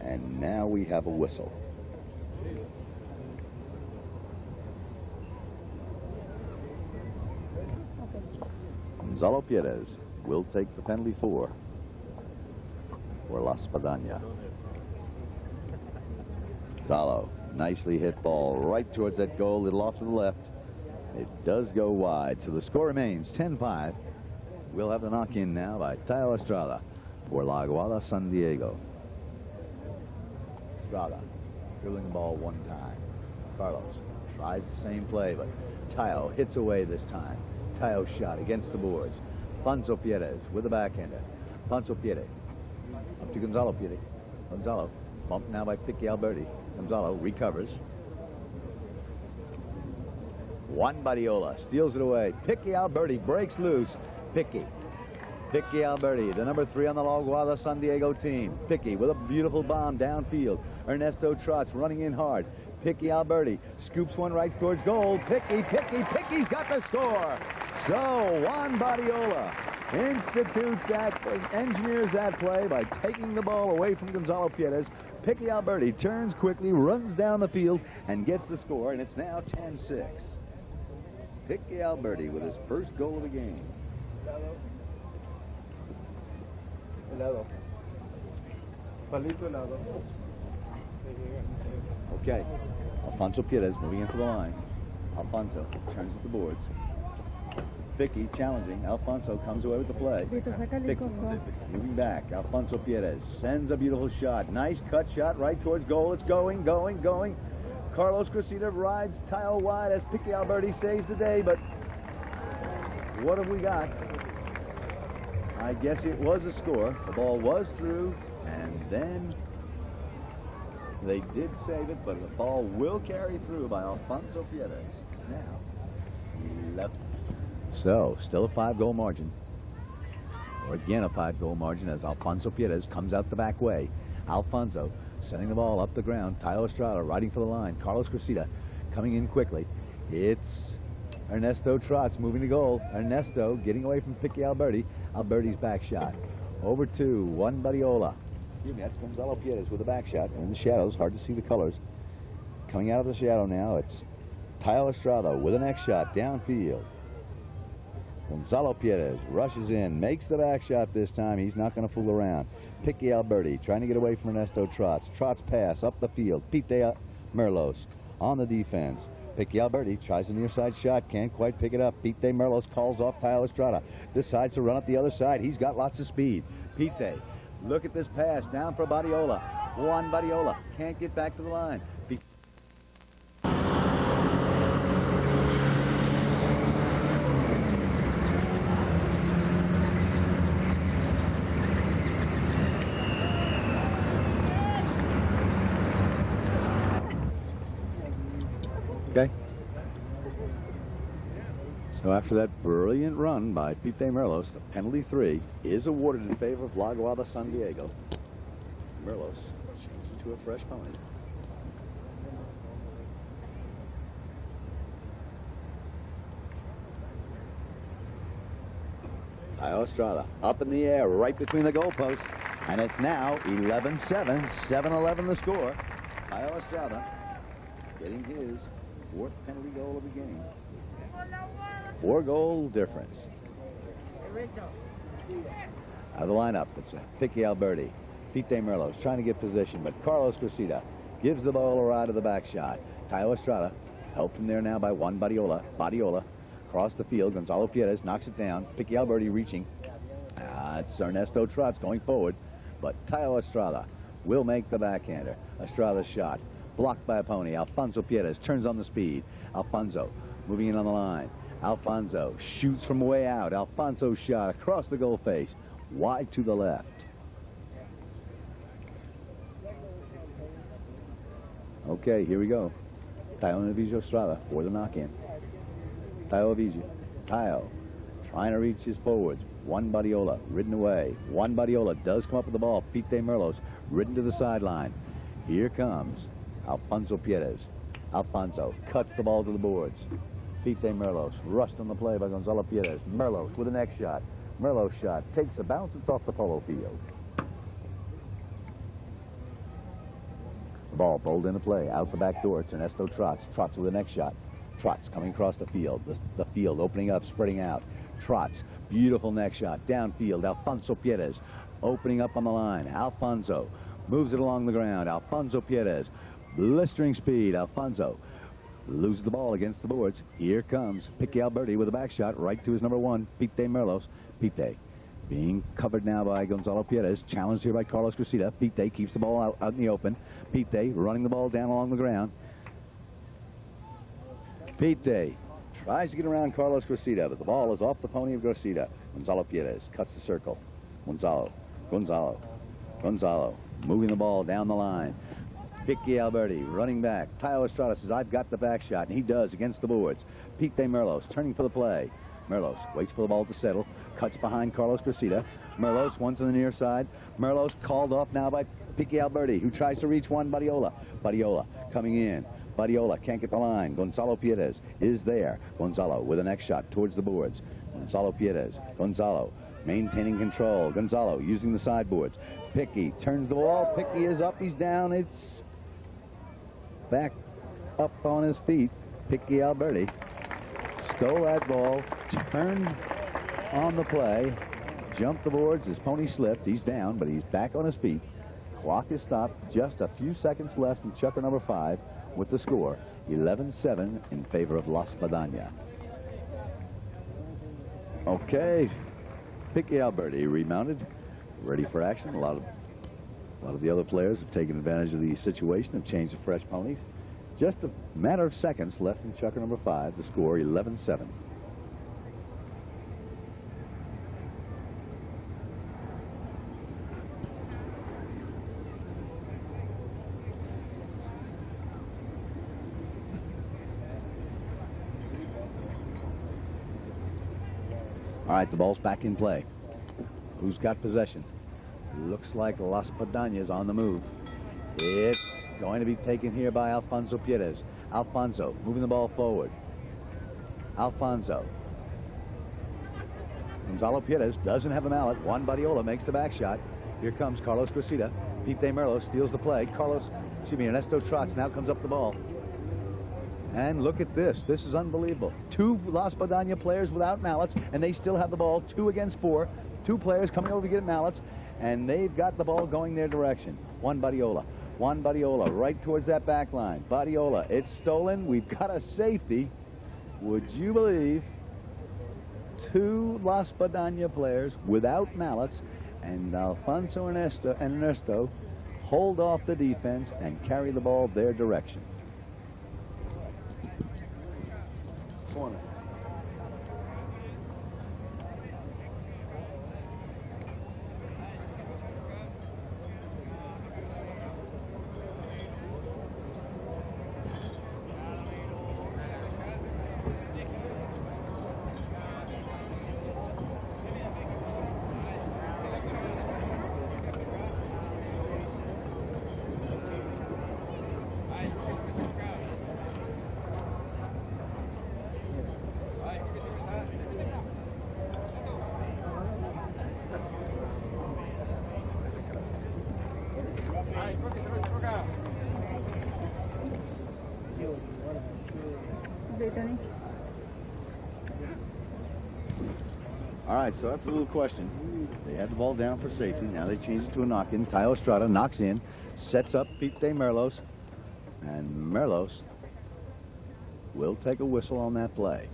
and now we have a whistle. Gonzalo Pires will take the penalty for Las Padana. Gonzalo, nicely hit ball right towards that goal, little off to the left. It does go wide, so the score remains 10-5. We'll have the knock-in now by Tayo Estrada for La Aguada San Diego. Estrada dribbling the ball one time. Carlos tries the same play, but Tayo hits away this time. Tayo shot against the boards. Alfonso Pires with the backhander. Alfonso Pires up to Gonzalo Pires. Gonzalo bumped now by Piqui Alberti. Gonzalo recovers. Juan Badiola steals it away. Piqui Alberti breaks loose. Piqui Alberti, the number 3 on the La Aguada San Diego team. Piqui with a beautiful bomb downfield. Ernesto Trotz running in hard. Piqui Alberti scoops one right towards goal. Piqui's got the score. So Juan Badiola engineers that play by taking the ball away from Gonzalo Pires. Piqui Alberti turns quickly, runs down the field, and gets the score, and it's now 10-6. Piqui Alberti with his first goal of the game. Okay, Alfonso Pires moving into the line. Alfonso turns at the boards. Piqui challenging. Alfonso comes away with the play. Piqui moving back. Alfonso Pires sends a beautiful shot. Nice cut shot right towards goal. It's going. Carlos Cressida rides Tayo wide as Piqui Alberti saves the day, but what have we got? I guess it was a score. The ball was through, and then they did save it, but the ball will carry through by Alfonso Pires. It's now left. So, still a 5-goal margin. Or again a 5-goal margin as Alfonso Pires comes out the back way. Alfonso sending the ball up the ground. Tayo Estrada riding for the line. Carlos Cressida coming in quickly. It's Ernesto Trotz moving to goal. Ernesto getting away from Piqui Alberti. Alberti's back shot. Over to Juan Badiola. Excuse me, that's Gonzalo Pires with a back shot. In the shadows, hard to see the colors. Coming out of the shadow now, it's Tayo Estrada with the next shot downfield. Gonzalo Pires rushes in, makes the back shot this time. He's not going to fool around. Piqui Alberti trying to get away from Ernesto Trotz. Trotz pass up the field. Pite Merlos on the defense. Piqui Alberti tries a near side shot, can't quite pick it up. Pite Merlos calls off Tayo Estrada. Decides to run up the other side. He's got lots of speed. Pite Look at this pass down for Badiola. Juan Badiola can't get back to the line. Okay. So after that brilliant run by Pipe Merlos, the penalty 3 is awarded in favor of La Aguada San Diego. Merlos changes to a fresh pony. Tayo Estrada up in the air right between the goalposts, and it's now 11-7, 7-11 the score. Tayo Estrada getting his 4th penalty goal of the game. 4-goal difference. Out of the lineup, it's Piqui Alberti. Pite Merlos trying to get position, but Carlos Cressida gives the ball a ride to the back shot. Tayo Estrada helped in there now by Juan Badiola. Badiola across the field. Gonzalo Pierres knocks it down. Piqui Alberti reaching. It's Ernesto Trotz going forward, but Tayo Estrada will make the backhander. Estrada's shot blocked by a pony. Alfonso Pierres turns on the speed. Alfonso moving in on the line. Alfonso shoots from way out. Alfonso's shot across the goal face, wide to the left. Okay, here we go. Tayo Navijo Estrada for the knock-in. Tayo Navijo. Tayo trying to reach his forwards. Juan Badiola ridden away. Juan Badiola does come up with the ball. Pite Merlos ridden to the sideline. Here comes Alfonso Pierres. Alfonso cuts the ball to the boards. Pite Merlos rushed on the play by Gonzalo Pierres. Merlos with the next shot. Merlos' shot takes a bounce. It's off the polo field. The ball bowled into play. Out the back door. It's Ernesto Trotz. Trotz with the next shot. Trotz coming across the field. The field opening up, spreading out. Trotz, beautiful next shot. Downfield, Alfonso Pierres opening up on the line. Alfonso moves it along the ground. Alfonso Pierres, blistering speed. Alfonso loses the ball against the boards. Here comes Piqui Alberti with a back shot right to his number 1, Pite Merlos. Pite being covered now by Gonzalo Pierres. Challenged here by Carlos Cressida. Pite keeps the ball out in the open. Pite running the ball down along the ground. Pite tries to get around Carlos Cressida, but the ball is off the pony of Cressida. Gonzalo Pierres cuts the circle. Gonzalo moving the ball down the line. Piqui Alberti running back. Tayo Estrada says, I've got the back shot, and he does against the boards. Pite Merlos turning for the play. Merlos waits for the ball to settle. Cuts behind Carlos Cressida. Merlos once on the near side. Merlos called off now by Piqui Alberti, who tries to reach Juan Badiola. Badiola coming in. Badiola can't get the line. Gonzalo Pierres is there. Gonzalo with the next shot towards the boards. Gonzalo Pierres. Gonzalo maintaining control. Gonzalo using the sideboards. Piqui turns the ball. Piqui is up. He's down. It's back up on his feet. Piqui Alberti stole that ball. Turned on the play. Jumped the boards. His pony slipped. He's down, but he's back on his feet. Clock is stopped. Just a few seconds left in checker number 5. With the score 11-7 in favor of La Espadan. Okay, Piqui Alberti remounted, ready for action. A lot of the other players have taken advantage of the situation, have changed to fresh ponies. Just a matter of seconds left in checker number 5. The score 11-7. All right, the ball's back in play. Who's got possession? Looks like La Espadan is on the move. It's going to be taken here by Alfonso Pierres. Alfonso moving the ball forward. Alfonso. Gonzalo Pierres doesn't have a mallet. Juan Badiola makes the back shot. Here comes Carlos Cressida. Pite Merlos steals the play. Ernesto Trotz now comes up the ball. And look at this. This is unbelievable. 2 La Espadan players without mallets, and they still have the ball 2 against 4. 2 players coming over to get mallets, and they've got the ball going their direction. Juan Badiola right towards that back line. Badiola, it's stolen. We've got a safety. Would you believe? 2 La Espadan players without mallets, And Alfonso and Ernesto hold off the defense and carry the ball their direction. Corner. All right, so that's a little question. They had the ball down for safety. Now they change it to a knock-in. Tayo Estrada knocks in, sets up Pete Merlos, and Merlos will take a whistle on that play.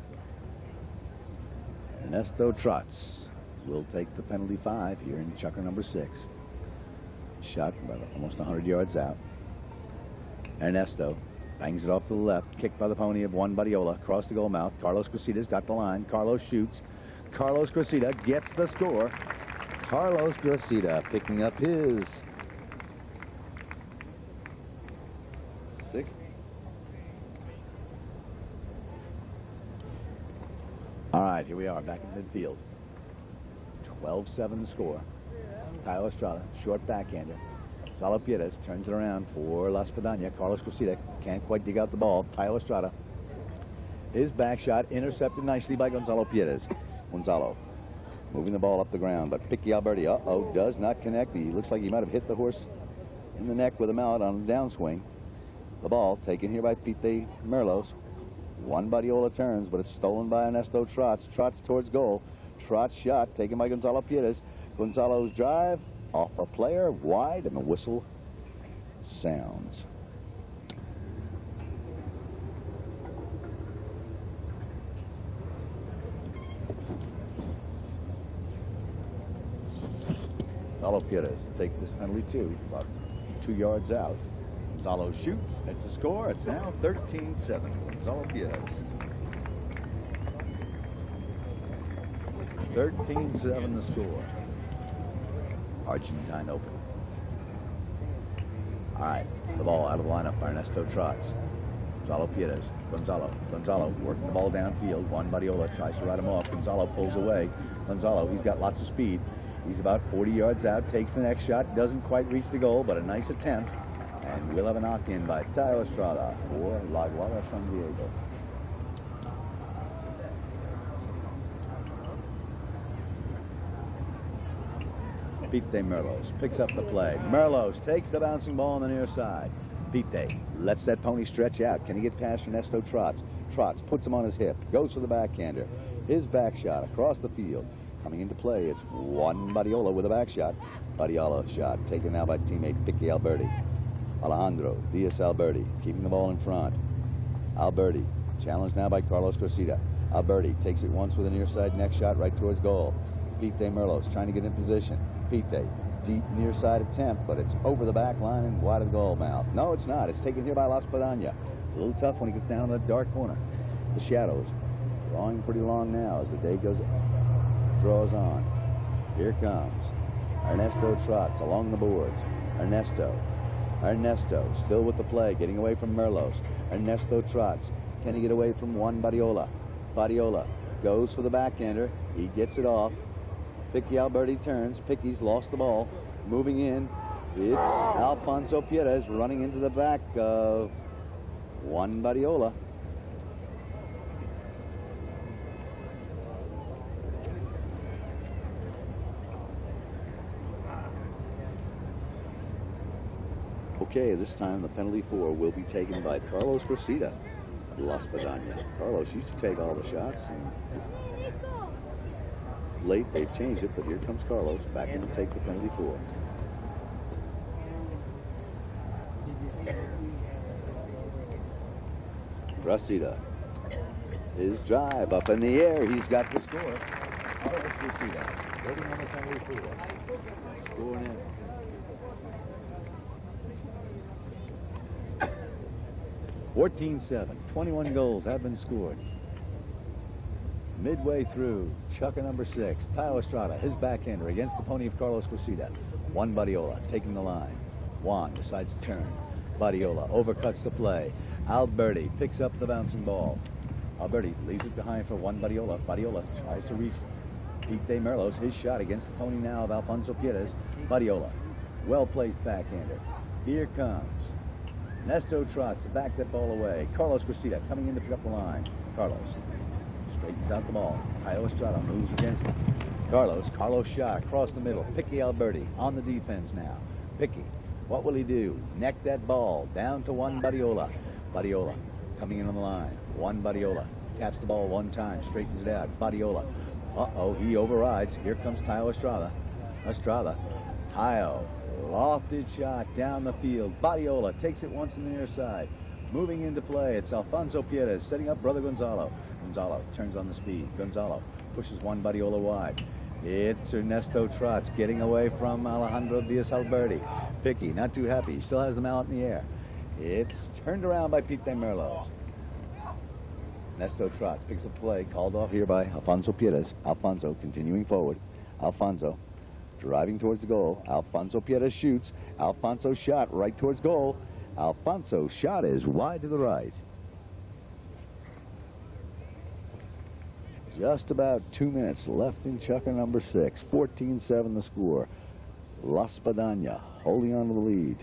Ernesto Trotz will take the penalty 5 here in chukker number 6. Shot by almost 100 yards out. Ernesto bangs it off to the left. Kicked by the pony of Juan Badiola. Across the goal mouth. Carlos Cressida's got the line. Carlos shoots. Carlos Cressida gets the score. Carlos Cressida picking up his 6th. All right, here we are back in midfield. 12-7 the score. Tayo Estrada, short backhander. Gonzalo Pires turns it around for La Spadana. Carlos Cressida can't quite dig out the ball. Tayo Estrada. His back shot intercepted nicely by Gonzalo Pires. Gonzalo moving the ball up the ground, but Picky Alberti, does not connect. He looks like he might have hit the horse in the neck with a mallet on a downswing. The ball taken here by Pete Merlos. One Badiola turns, but it's stolen by Ernesto Trotz. Trotz towards goal. Trotz shot taken by Gonzalo Pires. Gonzalo's drive off a player wide, and the whistle sounds. Gonzalo Pires take this penalty too, about 2 yards out. Gonzalo shoots. It's a score. It's now 13-7. Gonzalo Pires. 13-7 the score. Argentine Open. All right, the ball out of the lineup by Ernesto Trotz. Gonzalo Pires. Gonzalo working the ball downfield. Juan Badiola tries to ride him off. Gonzalo pulls away. Gonzalo, he's got lots of speed. He's about 40 yards out, takes the next shot, doesn't quite reach the goal, but a nice attempt. And we'll have a knock-in by Tayo Estrada for La Aguada San Diego. Pete Merlos picks up the play. Merlos takes the bouncing ball on the near side. Pete lets that pony stretch out. Can he get past Ernesto Trotz? Trotz puts him on his hip, goes for the backhander. His back shot across the field. Coming into play, it's Juan Badiola with a back shot. Badiola shot taken now by teammate Picky Alberti. Alejandro Diaz Alberti keeping the ball in front. Alberti challenged now by Carlos Cressida. Alberti takes it once with a near side next shot right towards goal. Pete Merlos trying to get in position. Pete, deep near side attempt, but it's over the back line and wide of the goal mouth. No, it's not. It's taken here by La Spadana. A little tough when he gets down in the dark corner. The shadows drawing pretty long now as the day draws on. Here comes Ernesto Trotz along the boards. Ernesto still with the play, getting away from Merlos. Ernesto Trotz, can he get away from Juan Badiola? Badiola goes for the backhander. He gets it off. Picky Alberti turns. Picky's lost the ball. Moving in, it's Alfonso Pires running into the back of Juan Badiola. Okay, this time the penalty 4 will be taken by Carlos Cressida of La Spadana. Carlos used to take all the shots, and late they've changed it, but here comes Carlos back in to take the penalty 4. Cressida, his drive up in the air, he's got the score. Carlos Cristida, 31-24. Scoring in. (14-7). 21 goals have been scored. Midway through, chucker number 6, Tayo Estrada, his backhander against the pony of Carlos Cristida. Juan Badiola taking the line. Juan decides to turn. Badiola overcuts the play. Alberti picks up the bouncing ball. Alberti leaves it behind for Juan Badiola. Badiola tries to reach Pete De Merlos. His shot against the pony now of Alfonso Pierres. Badiola, well-placed backhander. Here comes Nesto trots to back that ball away. Carlos Cristida coming in to pick up the line. Carlos straightens out the ball. Tayo Estrada moves against him. Carlos shot across the middle. Picky Alberti on the defense now. Picky, what will he do? Neck that ball down to Juan Badiola. Badiola coming in on the line. Juan Badiola taps the ball one time, straightens it out. Badiola, he overrides. Here comes Tayo Estrada. Tayo, lofted shot down the field. Badiola takes it once on the near side. Moving into play, it's Alfonso Pierres setting up brother Gonzalo. Gonzalo turns on the speed. Gonzalo pushes Juan Badiola wide. It's Ernesto Trotz getting away from Alejandro Diaz Alberti. Picky, not too happy. He still has the mallet in the air. It's turned around by Pete De Merlos. Ernesto Trotz picks up play, called off here by Alfonso Pierres. Alfonso continuing forward. Alfonso driving towards the goal. Alfonso Pierres shoots. Alfonso shot right towards goal. Alfonso's shot is wide to the right. Just about 2 minutes left in chucker number 6. 14-7 the score. La Spadana holding on to the lead.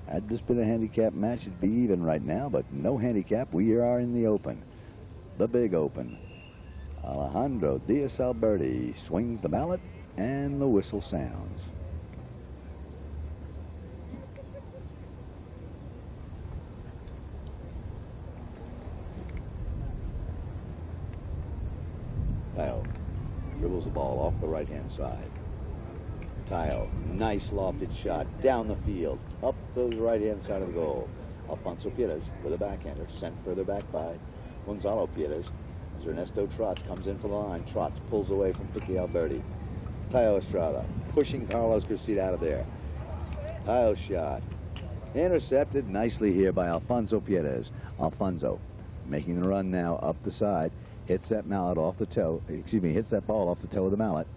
Had this been a handicap match, it'd be even right now, but no handicap. We are in the open. The big open. Alejandro Diaz Alberti swings the mallet and the whistle sounds. Tayo dribbles the ball off the right-hand side. Tayo, nice lofted shot down the field, up to the right-hand side of the goal. Alfonso Pierres with a backhander, sent further back by Gonzalo Pierres. As Ernesto Trotz comes in for the line. Trotz pulls away from Picky Alberti. Tayo Estrada pushing Carlos Cristida out of there. Tayo's shot intercepted nicely here by Alfonso Pierres. Alfonso making the run now up the side. Hits that mallet off the toe. Hits that ball off the toe of the mallet.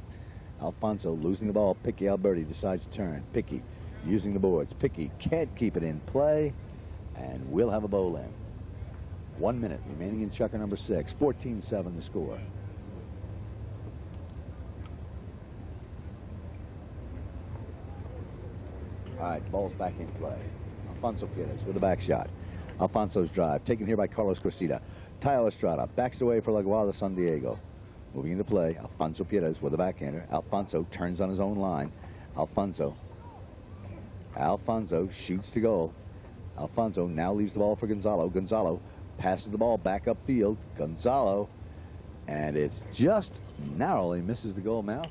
Alfonso losing the ball. Picky Alberti decides to turn. Picky using the boards. Picky can't keep it in play, and we'll have a bowl in. 1 minute remaining in chucker number 6. 14-7 the score. All right, ball's back in play. Alfonso Pierres with a back shot. Alfonso's drive taken here by Carlos Cristida. Tayo Estrada backs it away for Aguada San Diego. Moving into play, Alfonso Pierres with a backhander. Alfonso turns on his own line. Alfonso shoots to goal. Alfonso now leaves the ball for Gonzalo. Gonzalo passes the ball back upfield. Gonzalo, and it's just narrowly misses the goal mouth.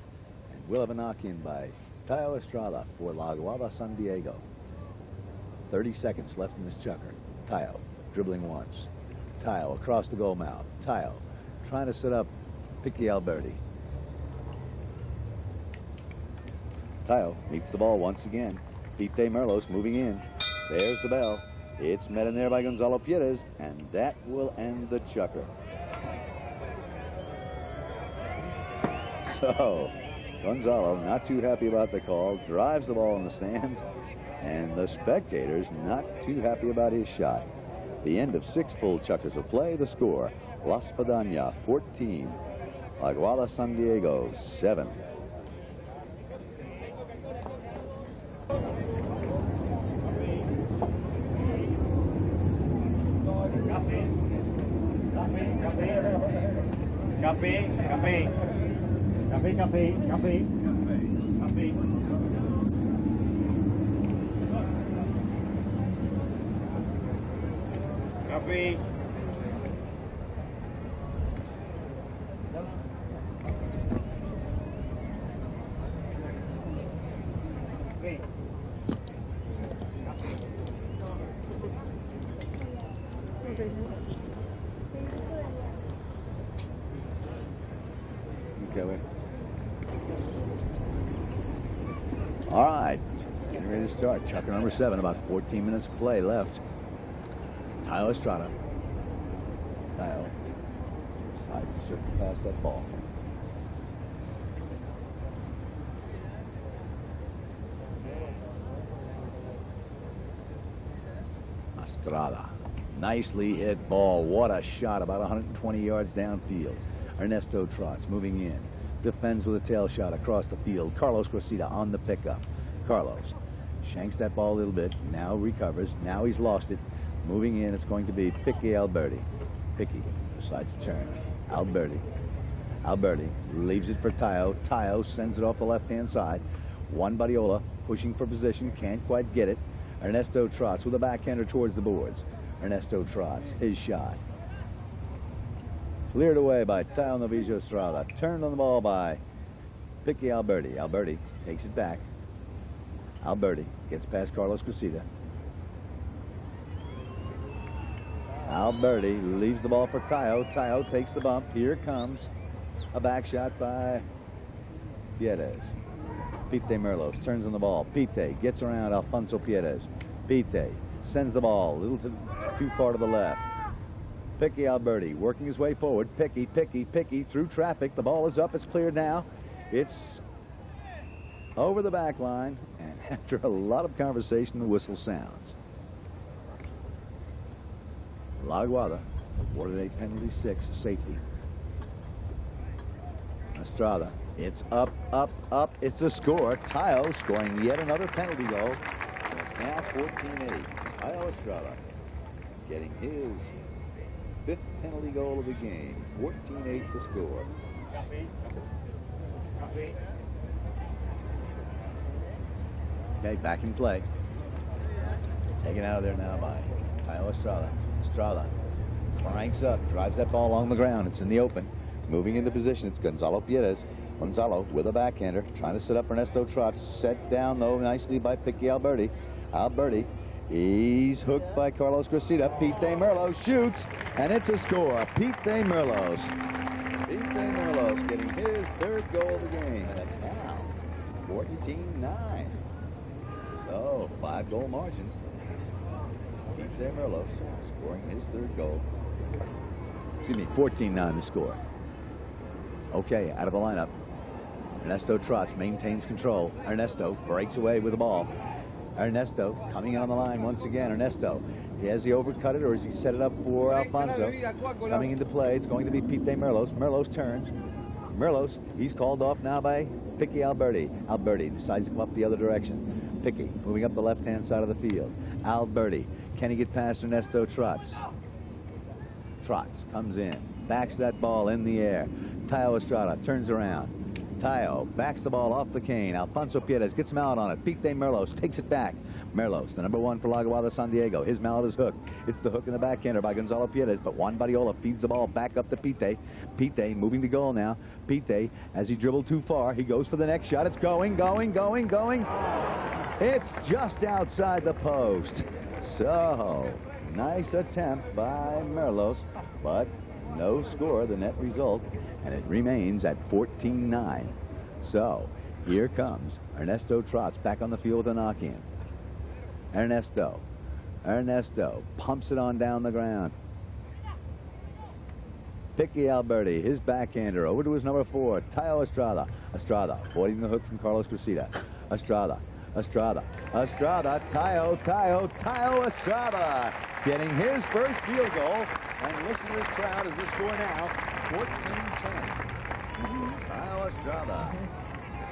And we'll have a knock-in by Tayo Estrada for La Aguada San Diego. 30 seconds left in this chucker. Tayo dribbling once. Tayo across the goal mouth. Tayo trying to set up Picky Alberti. Tayo meets the ball once again. Pete De Merlos moving in. There's the bell. It's met in there by Gonzalo Pierres, and that will end the chucker. So, Gonzalo, not too happy about the call, drives the ball in the stands, and the spectators not too happy about his shot. The end of 6 full chuckers of play. The score, La Spadana 14, Aguada San Diego 7. Café. Okay, wait. All right. Getting ready to start. Chucker number 7. About 14 minutes of play left. Tayo Estrada. Tayo decides to circle past that ball. Estrada. Nicely hit ball. What a shot. About 120 yards downfield. Ernesto trots, moving in. Defends with a tail shot across the field. Carlos Cressida on the pickup. Carlos shanks that ball a little bit. Now recovers. Now he's lost it. Moving in, it's going to be Picky Alberti. Picky decides to turn. Alberti leaves it for Tayo. Tayo sends it off the left-hand side. Juan Badiola pushing for position. Can't quite get it. Ernesto trots with a backhander towards the boards. Ernesto trots. His shot. Cleared away by Tayo Novicio Estrada. Turned on the ball by Picky Alberti. Alberti takes it back. Alberti gets past Carlos Cressida. Alberti leaves the ball for Tayo. Tayo takes the bump. Here comes a back shot by Piedes. Pite Merlos turns on the ball. Pite gets around Alfonso Piedes. Pite sends the ball a little too far to the left. Picky Alberti working his way forward. Picky through traffic. The ball is up. It's cleared now. It's over the back line. And after a lot of conversation, the whistle sounds. La Aguada awarded a penalty 6, safety. Estrada. It's up. It's a score. Tayo scoring yet another penalty goal. It's now 14-8. Tayo Estrada getting his 5th penalty goal of the game. 14-8 the score. Okay, back in play. Taken out of there now by Tayo Estrada. Estrada cranks up, drives that ball along the ground. It's in the open. Moving into position, it's Gonzalo Piedes. Gonzalo with a backhander, trying to set up Ernesto Trots. Set down, though, nicely by Picky Alberti. Alberti, he's hooked by Carlos Cressida. Pite Merlos shoots, and it's a score. Pite Merlos. Pite Merlos getting his 3rd goal of the game, and it's now 14-9. So, 5-goal margin. Pite Merlos scoring his 3rd goal. Excuse me, 14-9 the score. Okay, out of the lineup. Ernesto trots, maintains control. Ernesto breaks away with the ball. Ernesto coming in on the line once again. Ernesto, has he overcut it or has he set it up for Alfonso? Coming into play, it's going to be Pite Merlos. Merlos turns. Merlos, he's called off now by Picky Alberti. Alberti decides to come up the other direction. Picky moving up the left-hand side of the field. Alberti, can he get past Ernesto Trots? Trots comes in, backs that ball in the air. Tayo Estrada turns around. Tayo backs the ball off the cane. Alfonso Piedes gets him out on it. Pite Merlos takes it back. Merlos, the number 1 for La Aguada San Diego. His mallet is hooked. It's the hook in the backhander by Gonzalo Piedes, but Juan Badiola feeds the ball back up to Pite. Pite moving to goal now. Pite, as he dribbled too far, he goes for the next shot. It's going. It's just outside the post. So, nice attempt by Merlos, but no score, the net result, and it remains at 14-9. So, here comes Ernesto Trots back on the field with a knock-in. Ernesto pumps it on down the ground. Picky Alberti, his backhander, over to his number 4, Tayo Estrada. Estrada avoiding the hook from Carlos Cressida. Estrada, Tayo Estrada getting his first field goal. And listen to this crowd as the score now, 14-10. Tayo Estrada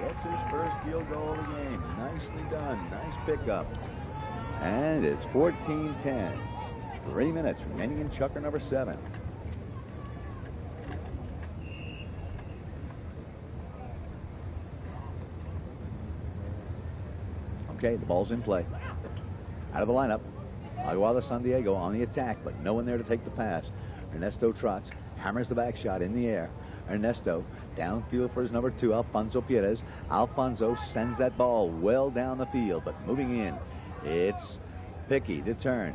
gets his first field goal of the game. Nicely done. Nice pickup. And it's 14-10. 3 minutes remaining in Chucker number 7. Okay, the ball's in play. Out of the lineup. Aguada San Diego on the attack, but no one there to take the pass. Ernesto trots, hammers the back shot in the air. Ernesto downfield for his number 2, Alfonso Piedes. Alfonso sends that ball well down the field, but moving in, it's Picky to turn.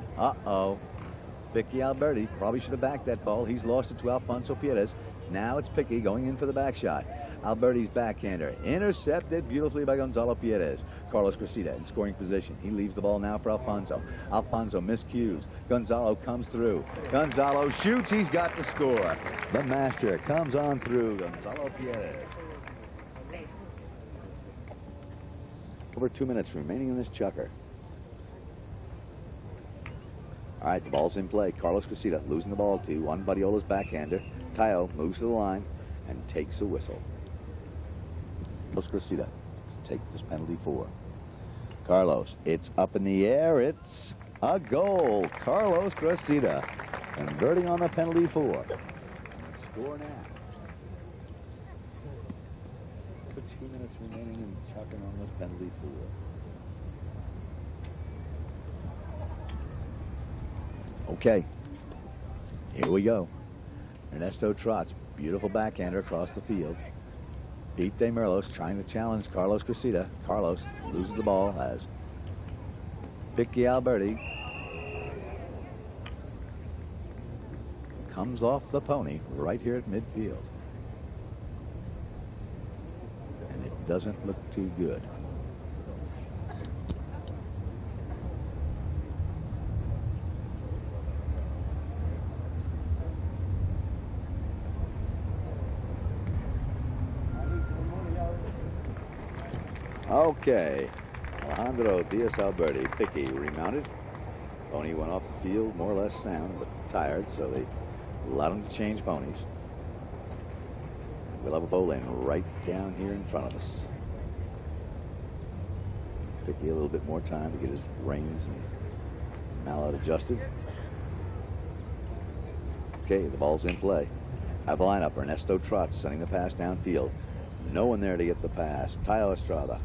Picky Alberti probably should have backed that ball. He's lost it to Alfonso Piedes. Now it's Picky going in for the back shot. Alberti's backhander intercepted beautifully by Gonzalo Pierres. Carlos Cressida in scoring position. He leaves the ball now for Alfonso. Alfonso miscues. Gonzalo comes through. Gonzalo shoots. He's got the score. The master comes on through. Gonzalo Pierres. Over 2 minutes remaining in this chukker. All right, the ball's in play. Carlos Cressida losing the ball to Juan Badiola's backhander. Tayo moves to the line and takes a whistle. Carlos Cressida to take this penalty for. Carlos, it's up in the air. It's a goal. Carlos Cressida converting on the penalty for. Score now. 2 minutes remaining and chucking on this penalty for. Okay, here we go. Ernesto trots, beautiful backhander across the field. Pete De Merlos trying to challenge Carlos Cressida. Carlos loses the ball as Vicky Alberti comes off the pony right here at midfield. And it doesn't look too good. Okay, Alejandro Diaz Alberti, Picky remounted. Pony went off the field more or less sound, but tired, so they allowed him to change ponies. We'll have a bow lane right down here in front of us. Picky a little bit more time to get his reins and mallet adjusted. Okay, the ball's in play. Out of the lineup, Ernesto trots, sending the pass downfield. No one there to get the pass. Tayo Estrada.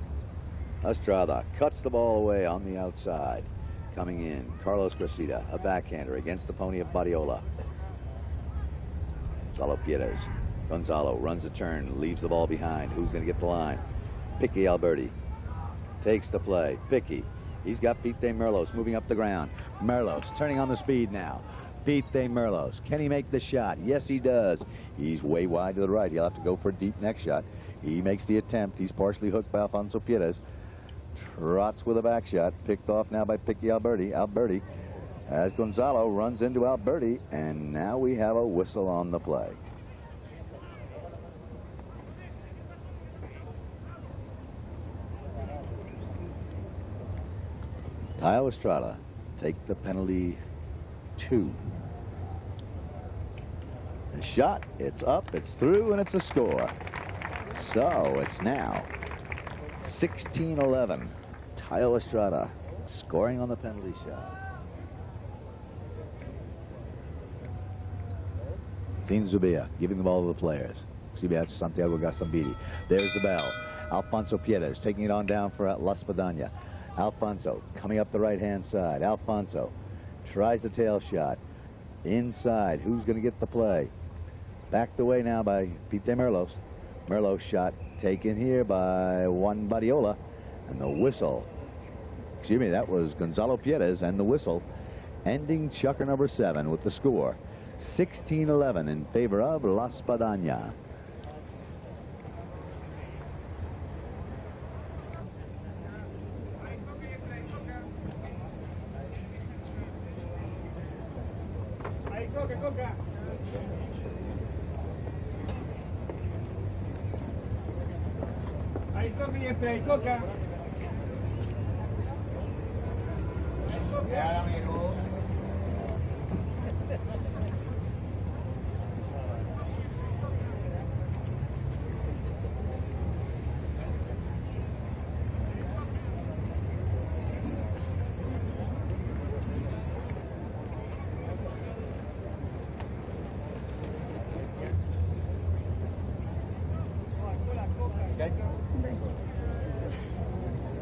Estrada cuts the ball away on the outside. Coming in, Carlos Cressida, a backhander against the pony of Badiola. Gonzalo Pierres. Gonzalo runs the turn, leaves the ball behind. Who's going to get the line? Picky Alberti takes the play. Picky. He's got Pete De Merlos moving up the ground. Merlos turning on the speed now. Pete De Merlos. Can he make the shot? Yes, he does. He's way wide to the right. He'll have to go for a deep neck shot. He makes the attempt. He's partially hooked by Alfonso Pierres. Trots with a back shot. Picked off now by Picky Alberti. Alberti as Gonzalo runs into Alberti. And now we have a whistle on the play. Tayo Estrada take the penalty 2. The shot, it's up, it's through, and it's a score. So it's now 16-11. Tayo Estrada scoring on the penalty shot. Fin Zubia giving the ball to the players. Zubia to Santiago Gastambidi. There's the bell. Alfonso Pierres taking it on down for La Spadana. Alfonso coming up the right-hand side. Alfonso tries the tail shot. Inside, who's going to get the play? Backed away now by Pete De Merlos. Merlos shot taken here by Juan Badiola. And the whistle. Excuse me, that was Gonzalo Pierres and the whistle. Ending chukker number 7 with the score. 16-11 in favor of La Spadana.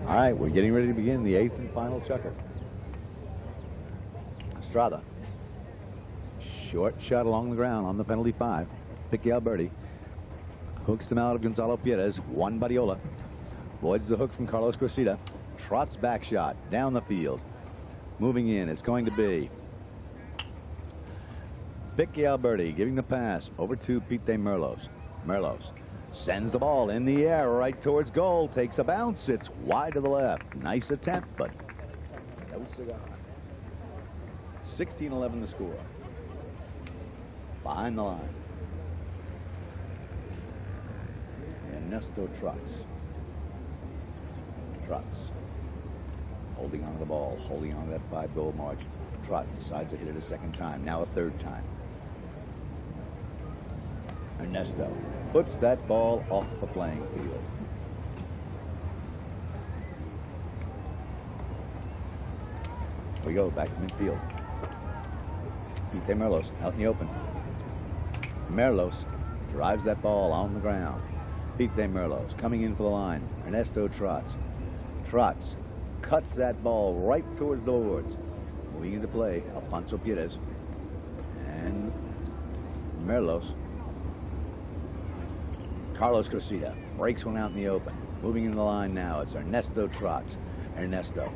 All right, we're getting ready to begin the 8th and final chukker. Estrada. Short shot along the ground on the penalty 5. Picky Alberti hooks them out of Gonzalo Pierres. Juan Badiola avoids the hook from Carlos Cressida. Trots back shot down the field. Moving in, it's going to be Picky Alberti giving the pass over to Pete De Merlos. Merlos Sends the ball in the air right towards goal. Takes a bounce. It's wide to the left. Nice attempt, but no cigar. 16-11 the score. Behind the line. Ernesto trots. Holding on to the ball. Holding on to that 5-goal margin. Trots decides to hit it a second time. Now a third time. Ernesto puts that ball off the playing field. We go back to midfield. Pete Merlos out in the open. Merlos drives that ball on the ground. Pete Merlos coming in for the line. Ernesto trots. Cuts that ball right towards the boards. Moving into play, Alfonso Pires. And Merlos. Carlos Cressida breaks one out in the open. Moving in the line now. It's Ernesto trots. Ernesto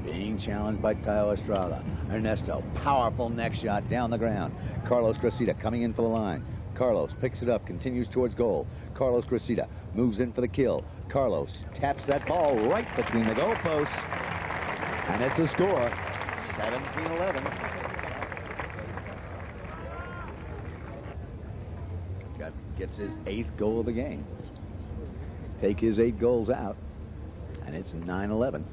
being challenged by Tayo Estrada. Ernesto, powerful neck shot down the ground. Carlos Cressida coming in for the line. Carlos picks it up, continues towards goal. Carlos Cressida moves in for the kill. Carlos taps that ball right between the goalposts. And it's a score, 17-11. Gets his 8th goal of the game. Take his 8 goals out, and it's 9-11.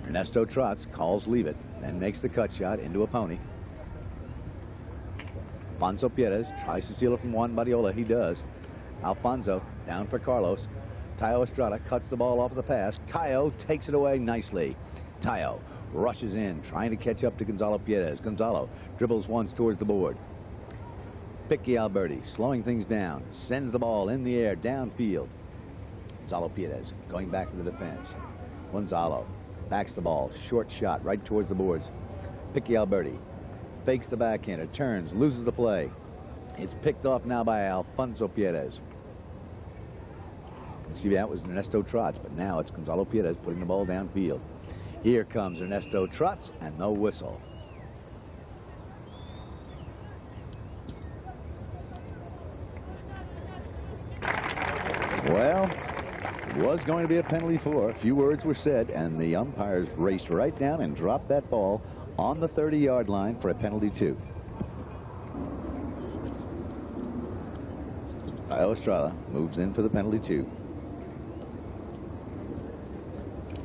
Ernesto trots, calls leave it, then makes the cut shot into a pony. Alfonso Pires tries to steal it from Juan Badiola. He does. Alfonso down for Carlos. Tayo Estrada cuts the ball off of the pass. Tayo takes it away nicely. Tayo rushes in, trying to catch up to Gonzalo Pires. Gonzalo dribbles once towards the board. Picky Alberti slowing things down, sends the ball in the air downfield. Gonzalo Pires going back to the defense. Gonzalo backs the ball, short shot right towards the boards. Picky Alberti fakes the backhander, turns, loses the play. It's picked off now by Alfonso Pires. See, that was Ernesto trots, but now it's Gonzalo Pires putting the ball downfield. Here comes Ernesto trots and no whistle. Well, it was going to be a penalty for. A few words were said, and the umpires raced right down and dropped that ball on the 30-yard line for a penalty 2. Tayo Estrada moves in for the penalty 2.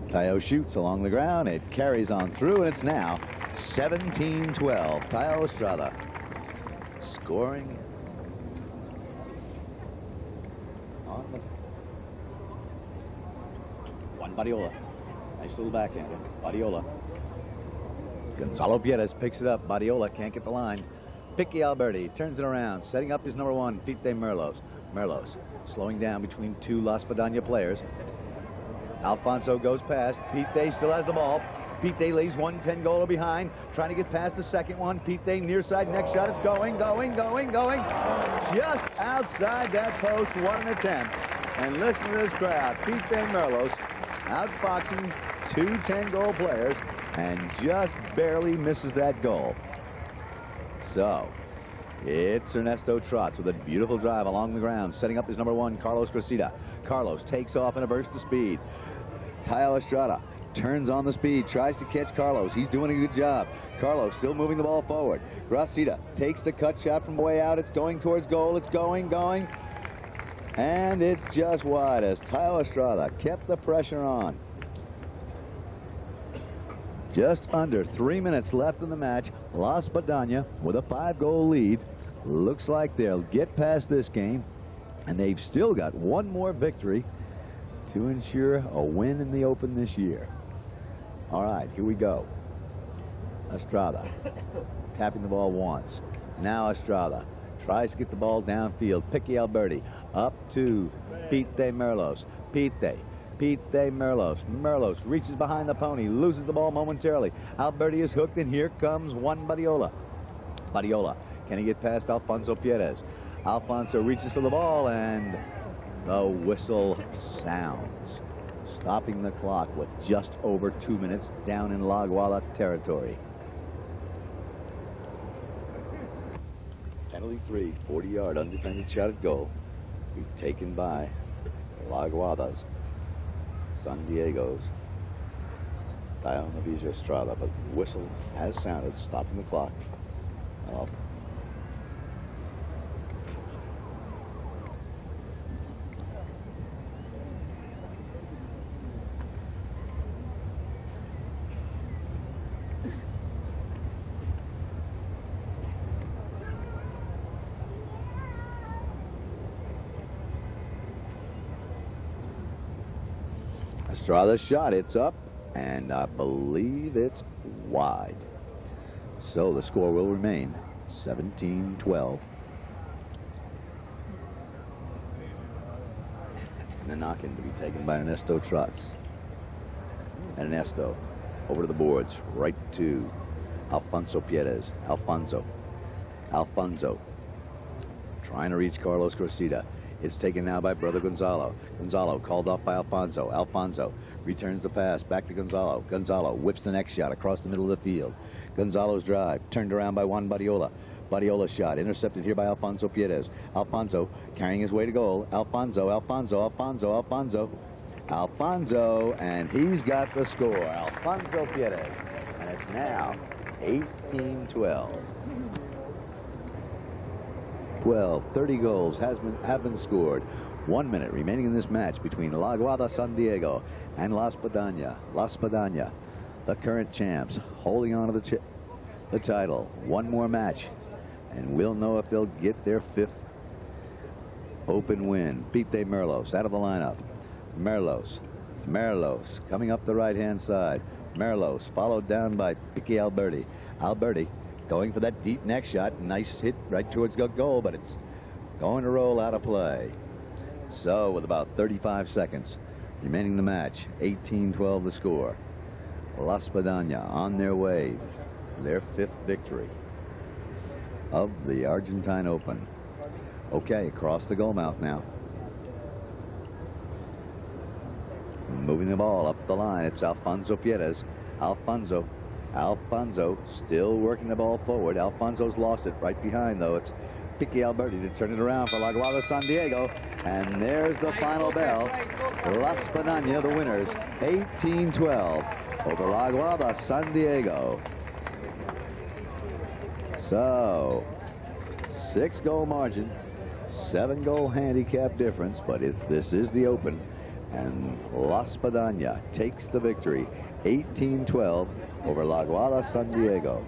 Tayo shoots along the ground. It carries on through, and it's now 17-12. Tayo Estrada scoring on the Juan Badiola. Nice little backhander. Badiola. Gonzalo Pires picks it up. Badiola can't get the line. Picky Alberti turns it around, setting up his number 1, Pete Merlos. Merlos slowing down between 2 La Spadana players. Alfonso goes past. Pete still has the ball. Pete leaves 1 10-goaler behind, trying to get past the second one. Pete near side, next shot. It's going. Just outside that post. What an attempt. And listen to this crowd. Pete Merlos outfoxing 2 10-goal players and just barely misses that goal. So it's Ernesto trots with a beautiful drive along the ground, setting up his number 1, Carlos Cressida. Carlos takes off in a burst of speed. Tayo Estrada turns on the speed, tries to catch Carlos. He's doing a good job. Carlos still moving the ball forward. Cressida takes the cut shot from way out. It's going towards goal. It's going. And it's just wide as Tayo Estrada kept the pressure on. Just under 3 minutes left in the match. La Spadana with a 5-goal lead. Looks like they'll get past this game, and they've still got one more victory to ensure a win in the Open this year. All right, here we go. Estrada tapping the ball once. Now Estrada tries to get the ball downfield. Picky Alberti up to Pete Merlos. Pete Merlos. Merlos reaches behind the pony, loses the ball momentarily. Alberti is hooked, and here comes Juan Badiola. Badiola, can he get past Alfonso Pires? Alfonso reaches for the ball, and the whistle sounds, stopping the clock with just over 2 minutes down in La Aguada territory. Penalty 3, 40-yard undefended shot at goal. Be taken by La Aguada's San Diego's Diana Estrada, but whistle has sounded, stopping the clock. Estrada's shot, it's up, and I believe it's wide. So the score will remain 17-12. And the knock-in to be taken by Ernesto Trotz. And Ernesto over to the boards, right to Alfonso Pierez. Alfonso trying to reach Carlos Cressida. It's taken now by brother Gonzalo. Gonzalo called off by Alfonso. Alfonso returns the pass back to Gonzalo. Gonzalo whips the next shot across the middle of the field. Gonzalo's drive turned around by Juan Badiola. Badiola's shot intercepted here by Alfonso Pierez. Alfonso carrying his way to goal. Alfonso, and he's got the score. Alfonso Pierez, and it's now 18-12. 30 goals have been scored. 1 minute remaining in this match between La Aguada San Diego and La Espadan. La Espadan, the current champs, holding on to the title. One more match, and we'll know if they'll get their 5th open win. Pete Merlos out of the lineup. Merlos coming up the right-hand side. Merlos followed down by Piqui Alberti. Alberti going for that deep next shot. Nice hit right towards the goal, but it's going to roll out of play. So with about 35 seconds remaining in the match, 18-12 the score. La Espadan on their way to their 5th victory of the Argentine Open. Okay, across the goal mouth now. Moving the ball up the line, it's Alfonso Pierez. Alfonso still working the ball forward. Alfonso's lost it right behind, though. It's Piqui Alberti to turn it around for La Aguada San Diego. And there's the final bell. La Espadan, the winners, 18-12 over La Aguada San Diego. So, 6-goal margin, 7-goal handicap difference, but this is the Open, and La Espadan takes the victory, 18-12 over La Aguada San Diego.